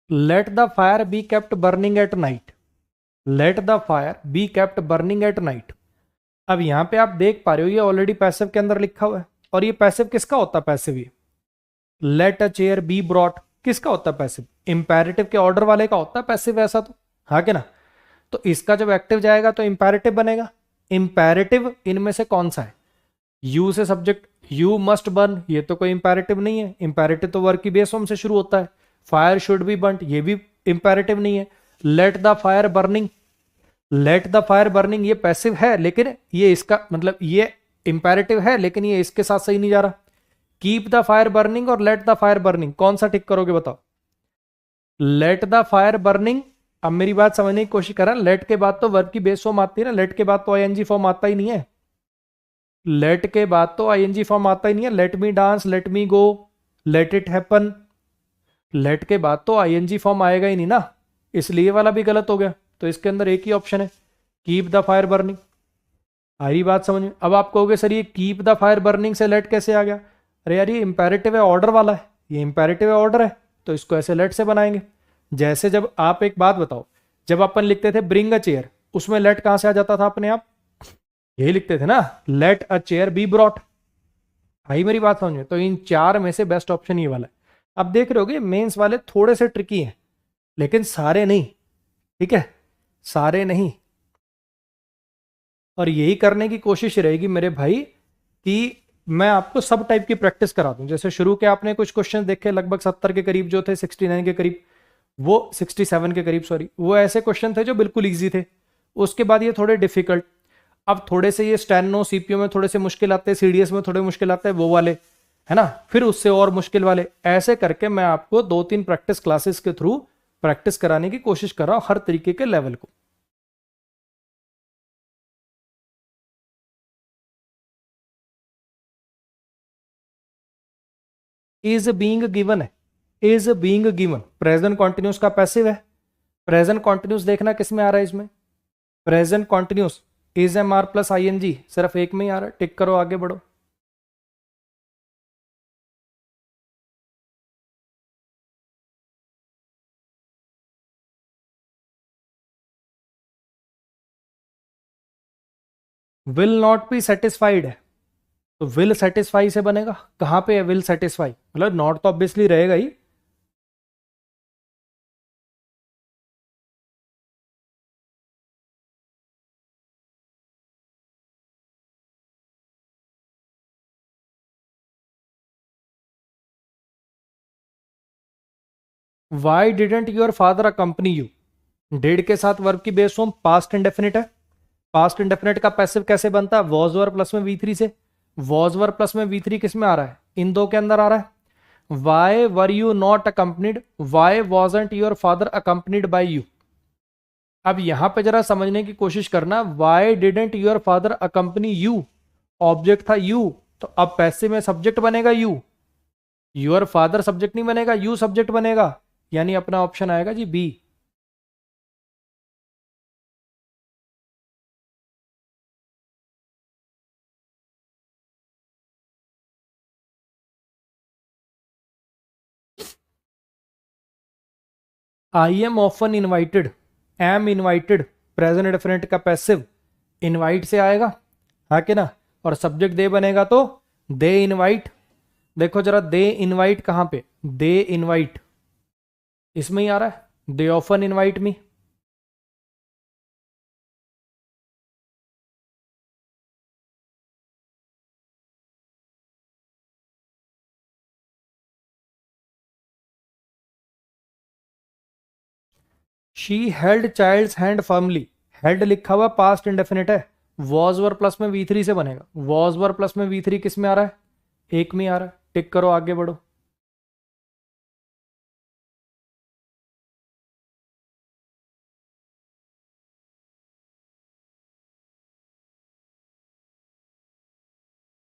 let the fire be kept burning at night, let the fire be kept burning at night. अब यहां पे आप देख पा रहे हो ये ऑलरेडी पैसिव के अंदर लिखा हुआ है, और ये पैसिव किसका होता है, पैसिव ये let a chair be brought किसका होता है, पैसिव इंपैरेटिव के ऑर्डर वाले का होता है पैसिव, ऐसा तो हाँ के ना। तो इसका जब एक्टिव जाएगा तो इंपैरेटिव बनेगा। इंपैरेटिव इनमें से कौन सा है, यू से सब्जेक्ट, यू मस्ट बर्न, ये तो कोई इंपैरेटिव नहीं है, इंपैरेटिव तो वर्क की बेस फॉर्म से शुरू होता है। फायर शुड बी बर्न, ये भी इंपैरेटिव नहीं है। Late the fire burning, late the fire burning ये पैसिव है, लेकिन ये इसका मतलब ये इंपैरेटिव है, लेकिन ये इसके साथ सही नहीं जा रहा। कीप द फायर बर्निंग और लेट द फायर बर्निंग, कौन सा टिक करोगे बताओ। लेट द फायर बर्निंग, अब मेरी बात समझने की कोशिश करा, लेट के बाद तो वर्ब की बेस फॉर्म आती है ना, लेट के बाद तो आईएनजी फॉर्म आता ही नहीं है, लेट के बाद तो आईएनजी फॉर्म आता ही नहीं है। Let me dance, let me go, let it happen, let के बाद तो आईएनजी फॉर्म आएगा ही नहीं ना, इसलिए वाला भी गलत हो गया। तो इसके अंदर एक ही ऑप्शन है, कीप द फायर बर्निंग। आई बात समझ में। अब आप कहोगे सर ये कीप द फायर बर्निंग से लेट कैसे आ गया, अरे यार ये इंपैरेटिव है, ऑर्डर वाला है, ये इंपैरेटिव है, ऑर्डर है, तो इसको ऐसे लेट से बनाएंगे। जैसे जब आप एक बात बताओ, जब अपन लिखते थे ब्रिंग अ चेयर, उसमें लेट कहां से आ जाता था अपने आप, यही लिखते थे ना, let a chair be brought. आई मेरी बात समझ में। तो इन चार में से बेस्ट ऑप्शन ये वाला है। अब देख रहे होगे मेंस वाले थोड़े से ट्रिकी हैं, लेकिन सारे नहीं, ठीक है, सारे नहीं। और यही करने की कोशिश रहेगी मेरे भाई कि मैं आपको सब टाइप की प्रैक्टिस करा दूं। जैसे शुरू के आपने कुछ क्वेश्चन देखे लगभग 70 के करीब जो थे, 69 के करीब, वो 67 के करीब सॉरी, वो ऐसे क्वेश्चन थे जो बिल्कुल इजी थे। उसके बाद ये थोड़े डिफिकल्ट, अब थोड़े से ये स्टेनो सीपीयू में थोड़े से मुश्किल आते हैं, सीडीएस में थोड़े मुश्किल आते हैं, वो वाले है ना, फिर उससे और मुश्किल वाले, ऐसे करके मैं आपको 2-3 प्रैक्टिस क्लासेस के थ्रू प्रैक्टिस कराने की कोशिश कर रहा हूं हर तरीके के लेवल को। इज बीइंग गिवन है, is being given, present continuous का पैसिव है। प्रेजेंट कॉन्टिन्यूस देखना किस में आ रहा है, इसमें present continuous is am are plus I N G, सिर्फ एक में ही आ रहा है, टिक करो आगे बढ़ो। विल नॉट बी सेटिस्फाइड है, तो विल सेटिस्फाई से बनेगा, कहां पे है विल सेटिस्फाई, मतलब नॉट तो ऑब्वियसली रहेगा ही। Why didn't your father accompany you, did के साथ वर्ब की बेस फॉर्म पास्ट इंडेफिनिट है। पास्ट इंडेफिनिट का पैसिव कैसे बनता है, वॉज वर प्लस में वी थ्री से। वॉज वर प्लस में वी थ्री किस में आ रहा है, इन दो के अंदर आ रहा है। Why were you not accompanied, why wasn't your father accompanied by you. अब यहां पे जरा समझने की कोशिश करना, why didn't your father accompany you, object था यू, तो अब पैसिव में सब्जेक्ट बनेगा यू, योर फादर सब्जेक्ट नहीं बनेगा, यू सब्जेक्ट बनेगा, यानी अपना ऑप्शन आएगा जी B. I am often invited, am invited, present definite का पैसिव इनवाइट से आएगा, हाँ कि ना, और सब्जेक्ट दे बनेगा तो दे इनवाइट। देखो जरा दे इनवाइट कहां पे, दे इनवाइट इसमें ही आ रहा है, they often invite me. She held child's hand firmly, held लिखा हुआ पास्ट इंडेफिनिट है, वॉज वर प्लस में वी थ्री से बनेगा, वॉज वर प्लस में वी थ्री किस में आ रहा है, एक में आ रहा है, टिक करो आगे बढ़ो।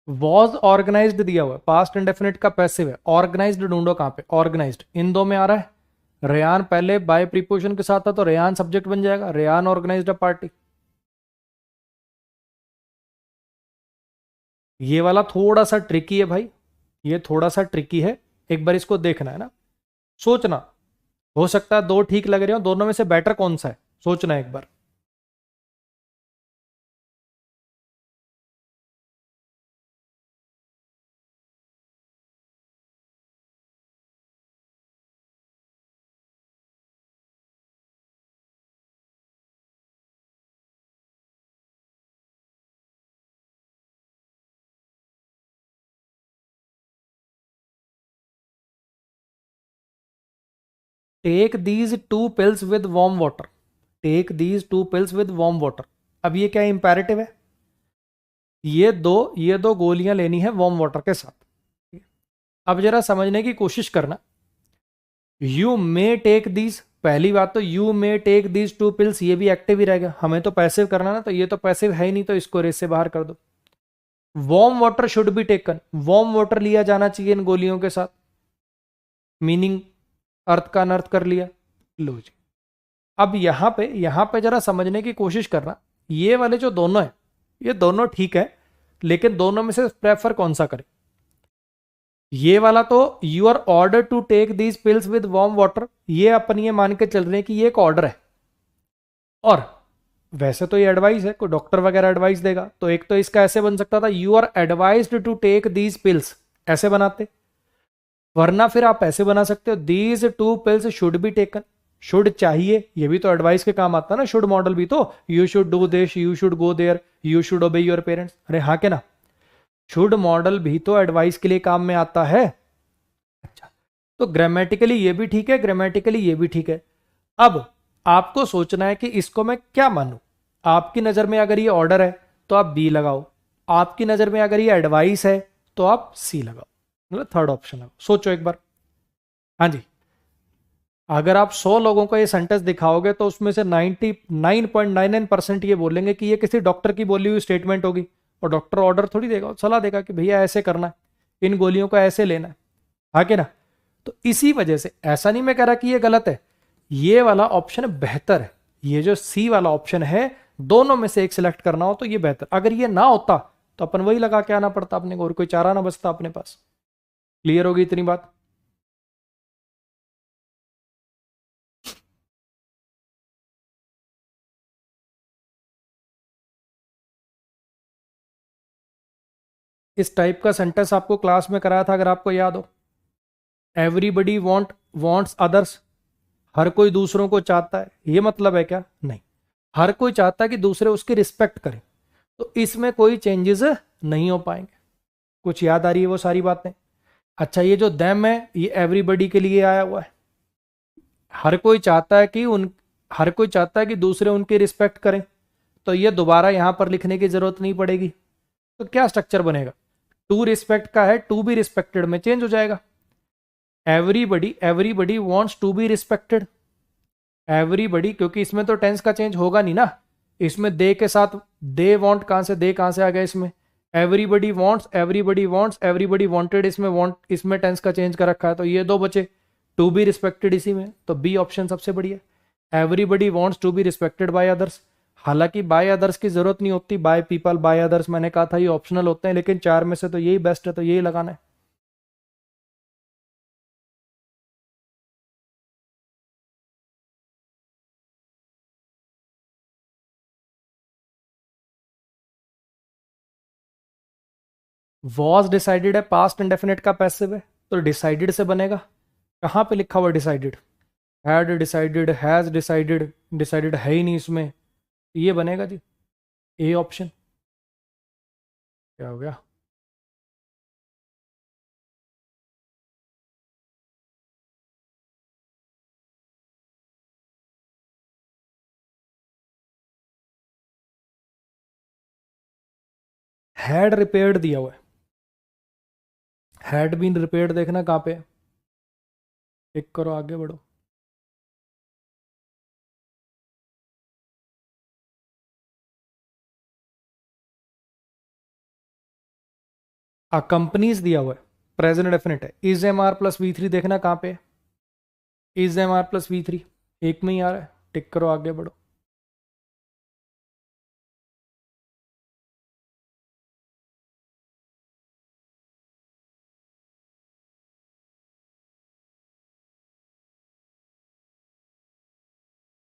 वॉज ऑर्गेनाइज्ड दिया हुआ है, पास्ट इंडेफिनिट का पैसिव है, ऑर्गेनाइज्ड ढूंढो कहां पे, ऑर्गेनाइज्ड इन दो में आ रहा है। रेयान पहले बाय प्रीपोजिशन के साथ था तो रेयान सब्जेक्ट बन जाएगा, रेयान ऑर्गेनाइज्ड अ पार्टी। ये वाला थोड़ा सा ट्रिकी है भाई, ये थोड़ा सा ट्रिकी है, एक बार इसको देखना है ना, सोचना, हो सकता है दो ठीक लग रहे हो, दोनों में से बेटर कौन सा है, सोचना एक बार। Take these two pills with warm water, take these two pills with warm water, अब ये क्या इंपैरेटिव है, ये दो गोलियां लेनी है वार्म वाटर के साथ। अब जरा समझने की कोशिश करना, यू मे टेक दीज, पहली बात तो you may take these two pills ये भी एक्टिव ही रहेगा, हमें तो पैसिव करना ना, तो ये तो पैसिव है ही नहीं, तो इसको रेस से बाहर कर दो। Warm water should be taken, warm water लिया जाना चाहिए इन गोलियों के साथ, मीनिंग अर्थ का अनर्थ कर लिया। लो जी, अब यहां पे जरा समझने की कोशिश करना, ये वाले जो दोनों है ये दोनों ठीक है, लेकिन दोनों में से प्रेफर कौन सा करें। ये वाला तो you are order to take these pills with warm water, ये अपन ये मान के चल रहे हैं कि ये एक ऑर्डर है, और वैसे तो ये एडवाइस है, कोई डॉक्टर वगैरह एडवाइस देगा, तो एक तो इसका ऐसे बन सकता था, you are advised to take these pills, ऐसे बनाते, वरना फिर आप ऐसे बना सकते हो, these two pills should be taken, should चाहिए, ये भी तो एडवाइस के काम आता है ना, शुड मॉडल भी तो, you should do this, you should go there, you should obey your parents, अरे हाँ के ना, शुड मॉडल भी तो एडवाइस के लिए काम में आता है। अच्छा, तो ग्रामेटिकली ये भी ठीक है, ग्रामेटिकली ये भी ठीक है। अब आपको सोचना है कि इसको मैं क्या मानूं, आपकी नजर में अगर ये ऑर्डर है तो आप बी लगाओ, आपकी नजर में अगर ये एडवाइस है तो आप सी लगाओ, मतलब थर्ड ऑप्शन लगाओ, सोचो एक बार। हाँ जी, अगर आप 100 लोगों को ये सेंटेंस दिखाओगे तो उसमें से 99.99% ये बोलेंगे कि ये किसी डॉक्टर की बोली हुई स्टेटमेंट होगी, और डॉक्टर ऑर्डर थोड़ी देगा, सलाह देगा कि भैया ऐसे करना है, इन गोलियों को ऐसे लेना है। आगे ना। तो इसी वजह से ऐसा नहीं मैं कह रहा कि ये गलत है, ये वाला ऑप्शन बेहतर है। ये जो सी वाला ऑप्शन है, दोनों में से एक सिलेक्ट करना हो तो ये बेहतर। अगर ये ना होता तो अपन वही लगा के आना पड़ता अपने को, और कोई चारा ना बचता अपने पास। क्लियर होगी इतनी बात? इस टाइप का सेंटेंस आपको क्लास में कराया था अगर आपको याद हो। एवरीबडी वॉन्ट्स अदर्स, हर कोई दूसरों को चाहता है, ये मतलब है क्या? नहीं, हर कोई चाहता है कि दूसरे उसकी रिस्पेक्ट करें। तो इसमें कोई चेंजेस नहीं हो पाएंगे। कुछ याद आ रही है वो सारी बातें? अच्छा, ये जो देम है ये एवरीबडी के लिए आया हुआ है। हर कोई चाहता है कि उन हर कोई चाहता है कि दूसरे उनकी रिस्पेक्ट करें। तो ये दोबारा यहां पर लिखने की जरूरत नहीं पड़ेगी। तो क्या स्ट्रक्चर बनेगा? टू रिस्पेक्ट का है, टू बी रिस्पेक्टेड में चेंज हो जाएगा। Everybody everybody wants to be respected. Everybody, क्योंकि इसमें तो टेंस का चेंज होगा नहीं ना। इसमें दे के साथ दे वॉन्ट कहां से, दे कहां से आ गया इसमें? Everybody wants, everybody wants, everybody wanted, इसमें वॉन्ट, इसमें टेंस का चेंज कर रखा है, तो ये दो बचे। टू बी रिस्पेक्टेड इसी में, तो बी ऑप्शन सबसे बढ़िया। Everybody wants to be respected by others. हालांकि बाय अदर्स की जरूरत नहीं होती, बाय पीपल, बाय अदर्स मैंने कहा था ये ऑप्शनल होते हैं, लेकिन चार में से तो यही बेस्ट है, तो यही लगाना है। वॉज डिसाइडेड है, पास्ट इंडेफिनिट का पैसिव है, तो डिसाइडेड से बनेगा। कहाँ पे लिखा हुआ decided? Had decided, has decided, decided है ही नहीं इसमें। ये बनेगा जी, ए ऑप्शन। क्या हो गया? हैड रिपेयर्ड दिया हुआ है, हैड बीन रिपेयर्ड देखना कहाँ पे है। टिक करो, आगे बढ़ो। कंपनीज दिया हुआ है, प्रेजेंट डेफिनेट है। Is am are plus V three देखना कहाँ पे है। Is am are plus V three एक में ही आ रहा है। टिक करो, आगे बढ़ो।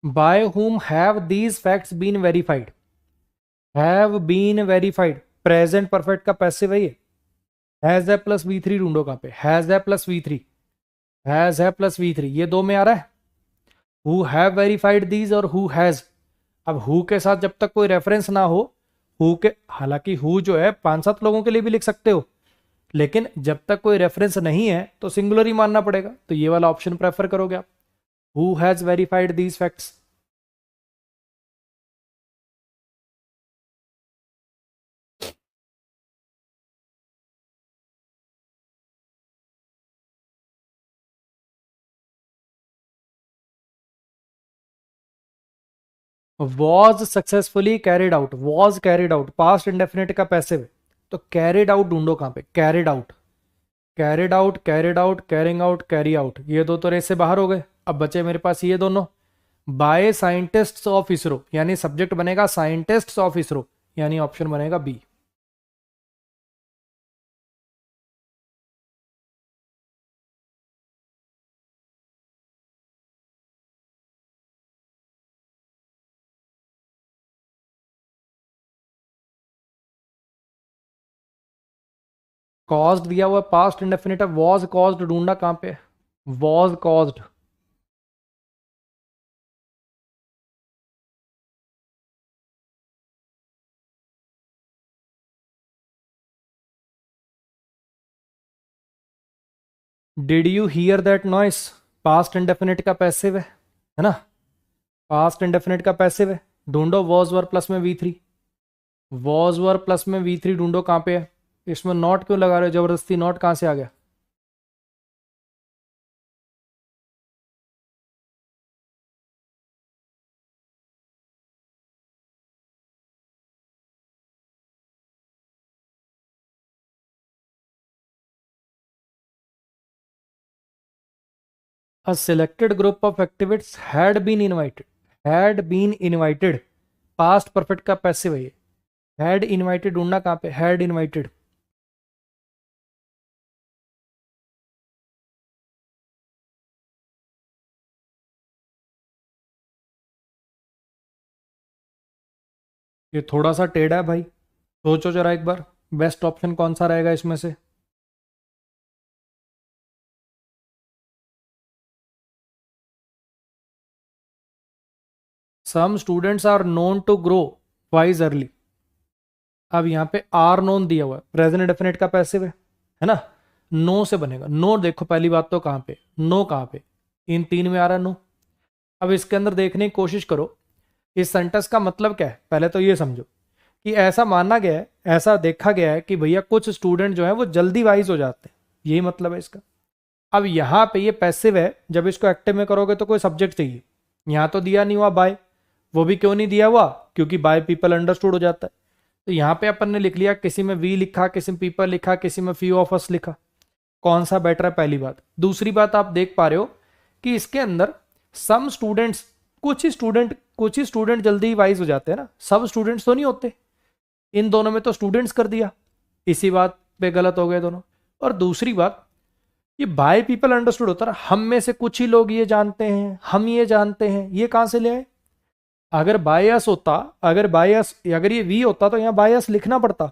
By whom have these facts been verified. Have been verified, present perfect का पैसिव है ये। हैज है प्लस वी थ्री ढूंढो कहाँ पे, हैज है प्लस वी थ्री, हैज है प्लस वी थ्री, ये दो में आ रहा है। हु हैव वेरीफाइड दीज और हु हैज। अब हु के साथ जब तक कोई रेफरेंस ना हो, हु के, हालांकि हु जो है पांच सात लोगों के लिए भी लिख सकते हो, लेकिन जब तक कोई रेफरेंस नहीं है तो सिंगुलर ही मानना पड़ेगा, तो ये वाला ऑप्शन प्रेफर करोगे आप। Who has verified these facts. Was successfully carried out, was carried out past indefinite का पैसिव है, तो कैरिड आउट ढूंढो कहां पे, carried out, carried out, carried out, carrying out, carry out, ये दो तो रेस से बाहर हो गए। अब बचे मेरे पास ये दोनों। बाय साइंटिस्ट्स ऑफ इसरो, यानी सब्जेक्ट बनेगा साइंटिस्ट्स ऑफ इसरो, यानी ऑप्शन बनेगा बी। कॉज्ड दिया हुआ पास्ट इंडेफिनिट, वॉज कॉज्ड ढूंढना कहां पे, was caused. Did you here that noise, past indefinite का पैसिव है ना, पास्ट इंडेफिनिट का पैसिव है। ढूंढो वॉज वर प्लस में V three, was were plus में वी थ्री ढूंढो कहां पे है। इसमें नॉट क्यों लगा रहे हो जबरदस्ती, नॉट कहां से आ गया? A selected group of activists had been invited, past perfect का पैसिव है ये। हैड इनवाइटेड ढूंढना कहाँ पे, हैड इनवाइटेड। ये थोड़ा सा टेढ़ा है भाई, सोचो जरा एक बार, बेस्ट ऑप्शन कौन सा रहेगा इसमें से। Some students are known to grow twice early. अब यहाँ पे आर नोन दिया हुआ है, प्रेजेंट डेफिनेट का पैसिव है ना। नो से बनेगा, नो देखो पहली बात तो कहाँ पे, नो कहाँ पे, इन तीन में आ रहा नो। अब इसके अंदर देखने की कोशिश करो इस सेंटेंस का मतलब क्या है। पहले तो ये समझो कि ऐसा माना गया है, ऐसा देखा गया है कि भैया कुछ स्टूडेंट जो है वो जल्दी वाइज हो जाते हैं, यही मतलब है इसका। अब यहाँ पे ये पैसिव है, जब इसको एक्टिव में करोगे तो कोई सब्जेक्ट चाहिए, यहाँ तो दिया नहीं हुआ बाय। वो भी क्यों नहीं दिया हुआ, क्योंकि बाय पीपल अंडरस्टूड हो जाता है। तो यहाँ पे अपन ने लिख लिया, किसी में वी लिखा, किसी में पीपल लिखा, किसी में फ्यू ऑफ अस लिखा, कौन सा बेटर है, पहली बात। दूसरी बात आप देख पा रहे हो कि इसके अंदर सम स्टूडेंट्स, कुछ ही स्टूडेंट जल्दी वाइज हो जाते हैं ना, सब स्टूडेंट्स तो नहीं होते। इन दोनों में तो स्टूडेंट्स कर दिया, इसी बात पे गलत हो गए दोनों। और दूसरी बात, ये बाय पीपल अंडरस्टूड होता है, हम में से कुछ ही लोग ये जानते हैं, हम ये जानते हैं, ये कहां से ले आए। अगर बायस होता, अगर ये वी होता तो यहां बायस लिखना पड़ता।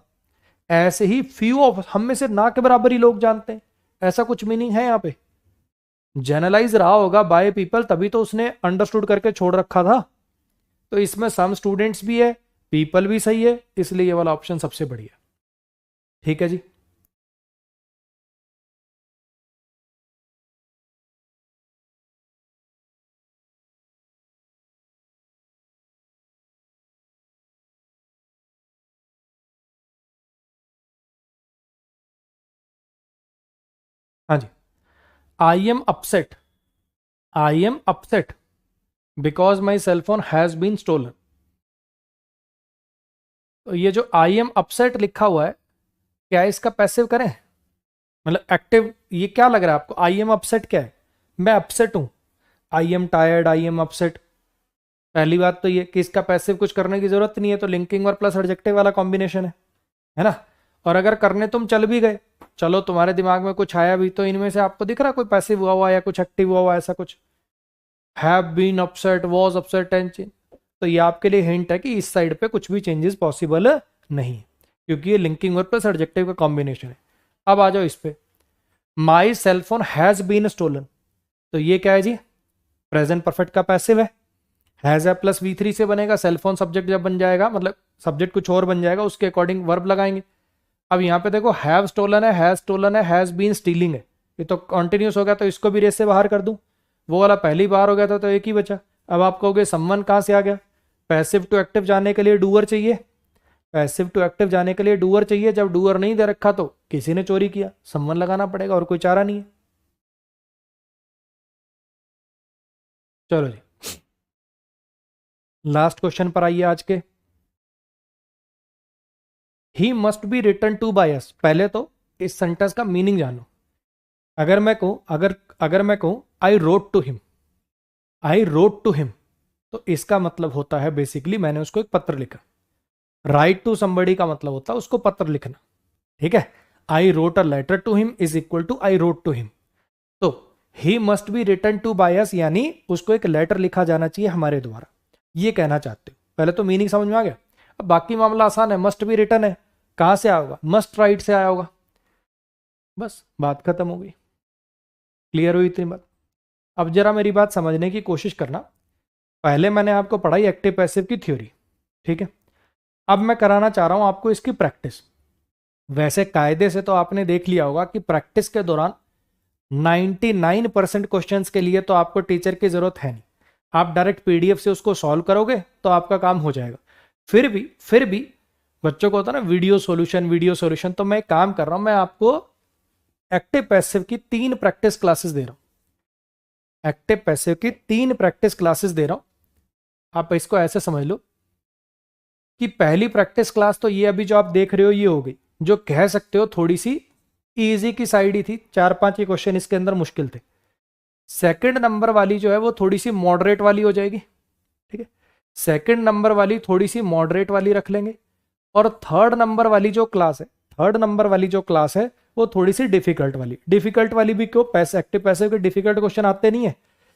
ऐसे ही फ्यू ऑफ, हम में से ना के बराबर ही लोग जानते हैं, ऐसा कुछ मीनिंग है यहाँ पे। जनरलाइज रहा होगा बाय पीपल, तभी तो उसने अंडरस्टूड करके छोड़ रखा था। तो इसमें सम स्टूडेंट्स भी है, पीपल भी सही है, इसलिए ये वाला ऑप्शन सबसे बढ़िया। ठीक है जी। हाँ जी, I am upset because my cellphone has been stolen. तो ये जो आई एम अपसेट लिखा हुआ है, क्या इसका पैसिव करें, मतलब एक्टिव। ये क्या लग रहा है आपको, आई एम अपसेट क्या है, मैं अपसेट हूं, I am tired, I am upset. पहली बात तो ये कि इसका पैसिव कुछ करने की जरूरत नहीं है, तो लिंकिंग और प्लस एडजेक्टिव वाला कॉम्बिनेशन है ना। और अगर करने तुम चल भी गए, चलो तुम्हारे दिमाग में कुछ आया भी, तो इनमें से आपको दिख रहा कोई पैसिव हुआ हुआ या कुछ एक्टिव हुआ हुआ, ऐसा कुछ। Have been upset, was upset and change. तो ये आपके लिए हिंट है कि इस साइड पे कुछ भी चेंजेस पॉसिबल नहीं, क्योंकि ये लिंकिंग वर्ब प्लस एडजेक्टिव का कॉम्बिनेशन है। अब आ जाओ इस पे, माई सेलफोन हैज बीन स्टोलन। तो ये क्या है जी, प्रेजेंट परफेक्ट का पैसिव है। हैज है प्लस V3 से बनेगा, सेलफोन सब्जेक्ट जब बन जाएगा, मतलब सब्जेक्ट कुछ और बन जाएगा, उसके अकॉर्डिंग वर्ब लगाएंगे। अब यहाँ पे देखो हैव स्टोलन है, हैज स्टोलन है, हैज बीन स्टीलिंग है, ये तो कॉन्टिन्यूस हो गया, तो इसको भी रेस से बाहर कर दूं। वो वाला पहली बार हो गया था, तो एक ही बचा। अब आप कहोगे समवन कहाँ से आ गया, पैसिव टू एक्टिव जाने के लिए डूअर चाहिए, पैसिव टू एक्टिव जाने के लिए डूअर चाहिए। जब डूअर नहीं दे रखा तो किसी ने चोरी किया, समवन लगाना पड़ेगा, और कोई चारा नहीं है। चलो जी, लास्ट क्वेश्चन पर आइए आज के। He must be return to by us. पहले तो इस सेंटेंस का मीनिंग जानो। अगर मैं कहूं, अगर मैं कहूं I wrote to him, I wrote to him, तो इसका मतलब होता है बेसिकली मैंने उसको एक पत्र लिखा। राइट टू समबडी का मतलब होता है उसको पत्र लिखना, ठीक है। I wrote a letter to him is equal to I wrote to him. तो he must be return to by us, यानी उसको एक लेटर लिखा जाना चाहिए हमारे द्वारा, ये कहना चाहते हो। पहले तो मीनिंग समझ में आ गया। अब बाकी मामला आसान है, मस्ट बी रिटर्न है, कहां से आया होगा, मस्ट राइट से आया होगा, बस बात खत्म हो गई। क्लियर हुई इतनी बात। अब जरा मेरी बात समझने की कोशिश करना। पहले मैंने आपको पढ़ाई एक्टिव पैसिव की थ्योरी, ठीक है। अब मैं कराना चाह रहा हूं आपको इसकी प्रैक्टिस। वैसे कायदे से तो आपने देख लिया होगा कि प्रैक्टिस के दौरान 99% क्वेश्चंस के लिए तो आपको टीचर की जरूरत है नहीं, आप डायरेक्ट पीडीएफ से उसको सॉल्व करोगे तो आपका काम हो जाएगा। फिर भी बच्चों को होता है ना वीडियो सॉल्यूशन। तो मैं एक काम कर रहा हूं, मैं आपको एक्टिव पैसिव की 3 प्रैक्टिस क्लासेस दे रहा हूं, एक्टिव पैसिव की 3 प्रैक्टिस क्लासेस दे रहा हूं। आप इसको ऐसे समझ लो कि पहली प्रैक्टिस क्लास तो ये अभी जो आप देख रहे हो ये हो गई, जो कह सकते हो थोड़ी सी इजी की साइड ही थी, 4-5 क्वेश्चन इसके अंदर मुश्किल थे। सेकंड नंबर वाली जो है वो थोड़ी सी मॉडरेट वाली हो जाएगी, ठीक है। सेकंड नंबर वाली थोड़ी सी मॉडरेट वाली रख लेंगे, और थर्ड नंबर वाली जो क्लास है, थर्ड नंबर वाली जो क्लास है वो थोड़ी सी डिफिकल्ट वाली। डिफिकल्ट वाली भी क्यों, पैसे एक्टिव पैसिव के डिफिकल्ट क्वेश्चन आते नहीं है।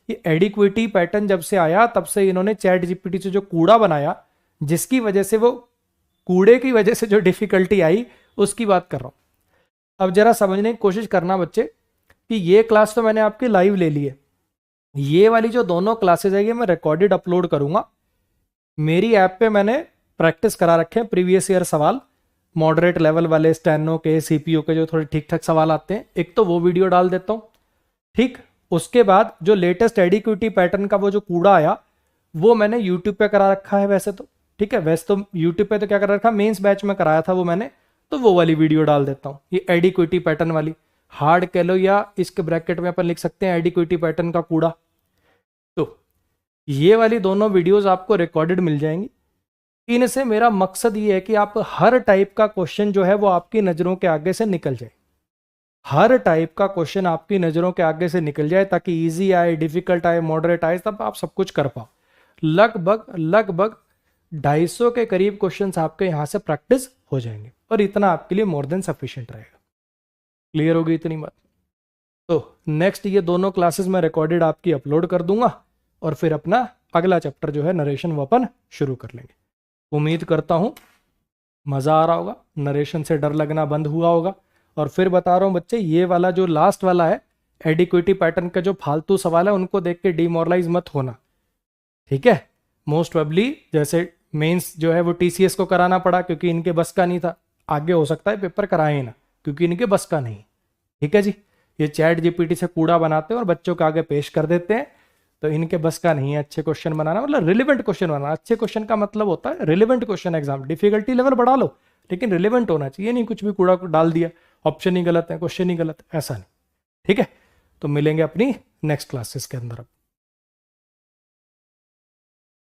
ये एडिक्विटी पैटर्न जब से आया तब से इन्होंने चैट जीपीटी से जो कूड़ा बनाया, जिसकी वजह से वो कूड़े की वजह से जो डिफिकल्टी आई, उसकी बात कर रहा हूं। अब जरा समझने की कोशिश करना बच्चे कि ये क्लास तो मैंने आपकी लाइव ले ली है, ये वाली जो दोनों क्लासेस है ये मैं रिकॉर्डेड अपलोड करूंगा। मेरी ऐप पे मैंने प्रैक्टिस करा रखे हैं प्रीवियस ईयर सवाल, मॉडरेट लेवल वाले, स्टेनो के, सीपीयू के जो थोड़े ठीक ठाक सवाल आते हैं, एक तो वो वीडियो डाल देता हूं, ठीक। उसके बाद जो लेटेस्ट एडिक्विटी पैटर्न का वो जो कूड़ा आया वो मैंने यूट्यूब पे करा रखा है वैसे तो, ठीक है। वैसे तो यूट्यूब पे तो क्या करा रखा, मेंस बैच में कराया था वो मैंने, तो वो वाली वीडियो डाल देता हूँ। ये एडिक्विटी पैटर्न वाली, हार्ड कह लो या इसके ब्रैकेट में अपन लिख सकते हैं एडिक्विटी पैटर्न का कूड़ा। तो ये वाली दोनों वीडियोस आपको रिकॉर्डेड मिल जाएंगी। इनसे मेरा मकसद ये है कि आप हर टाइप का क्वेश्चन जो है वो आपकी नज़रों के आगे से निकल जाए, हर टाइप का क्वेश्चन आपकी नज़रों के आगे से निकल जाए, ताकि इजी आए, डिफिकल्ट आए, मॉडरेट आए, तब आप सब कुछ कर पाओ। लगभग 250 के करीब क्वेश्चंस आपके यहाँ से प्रैक्टिस हो जाएंगे, और इतना आपके लिए मोर देन सफिशिएंट रहेगा। क्लियर होगी इतनी बात? तो नेक्स्ट ये दोनों क्लासेस मैं रिकॉर्डेड आपकी अपलोड कर दूंगा, और फिर अपना अगला चैप्टर जो है नरेशन वो अपन शुरू कर लेंगे। उम्मीद करता हूँ मज़ा आ रहा होगा, नरेशन से डर लगना बंद हुआ होगा। और फिर बता रहा हूँ बच्चे, ये वाला जो लास्ट वाला है एडिक्विटी पैटर्न का जो फालतू सवाल है, उनको देख के डिमोरलाइज मत होना, ठीक है। मोस्ट प्रोबेबली जैसे मेंस जो है वो टीसीएस को कराना पड़ा क्योंकि इनके बस का नहीं था, आगे हो सकता है पेपर कराए ना क्योंकि इनके बस का नहीं, ठीक है जी। ये चैट जीपीटी से कूड़ा बनाते हैं और बच्चों के आगे पेश कर देते हैं, तो इनके बस का नहीं है अच्छे क्वेश्चन बनाना, मतलब रिलेवेंट क्वेश्चन बनाना। अच्छे क्वेश्चन का मतलब होता है relevant question. Exam difficulty level बढ़ा लो लेकिन रिलेवेंट होना चाहिए, नहीं कुछ भी कूड़ा डाल दिया, ऑप्शन ही गलत है, क्वेश्चन ही गलत है, ऐसा नहीं, ठीक है। तो मिलेंगे अपनी नेक्स्ट क्लासेस के अंदर अब।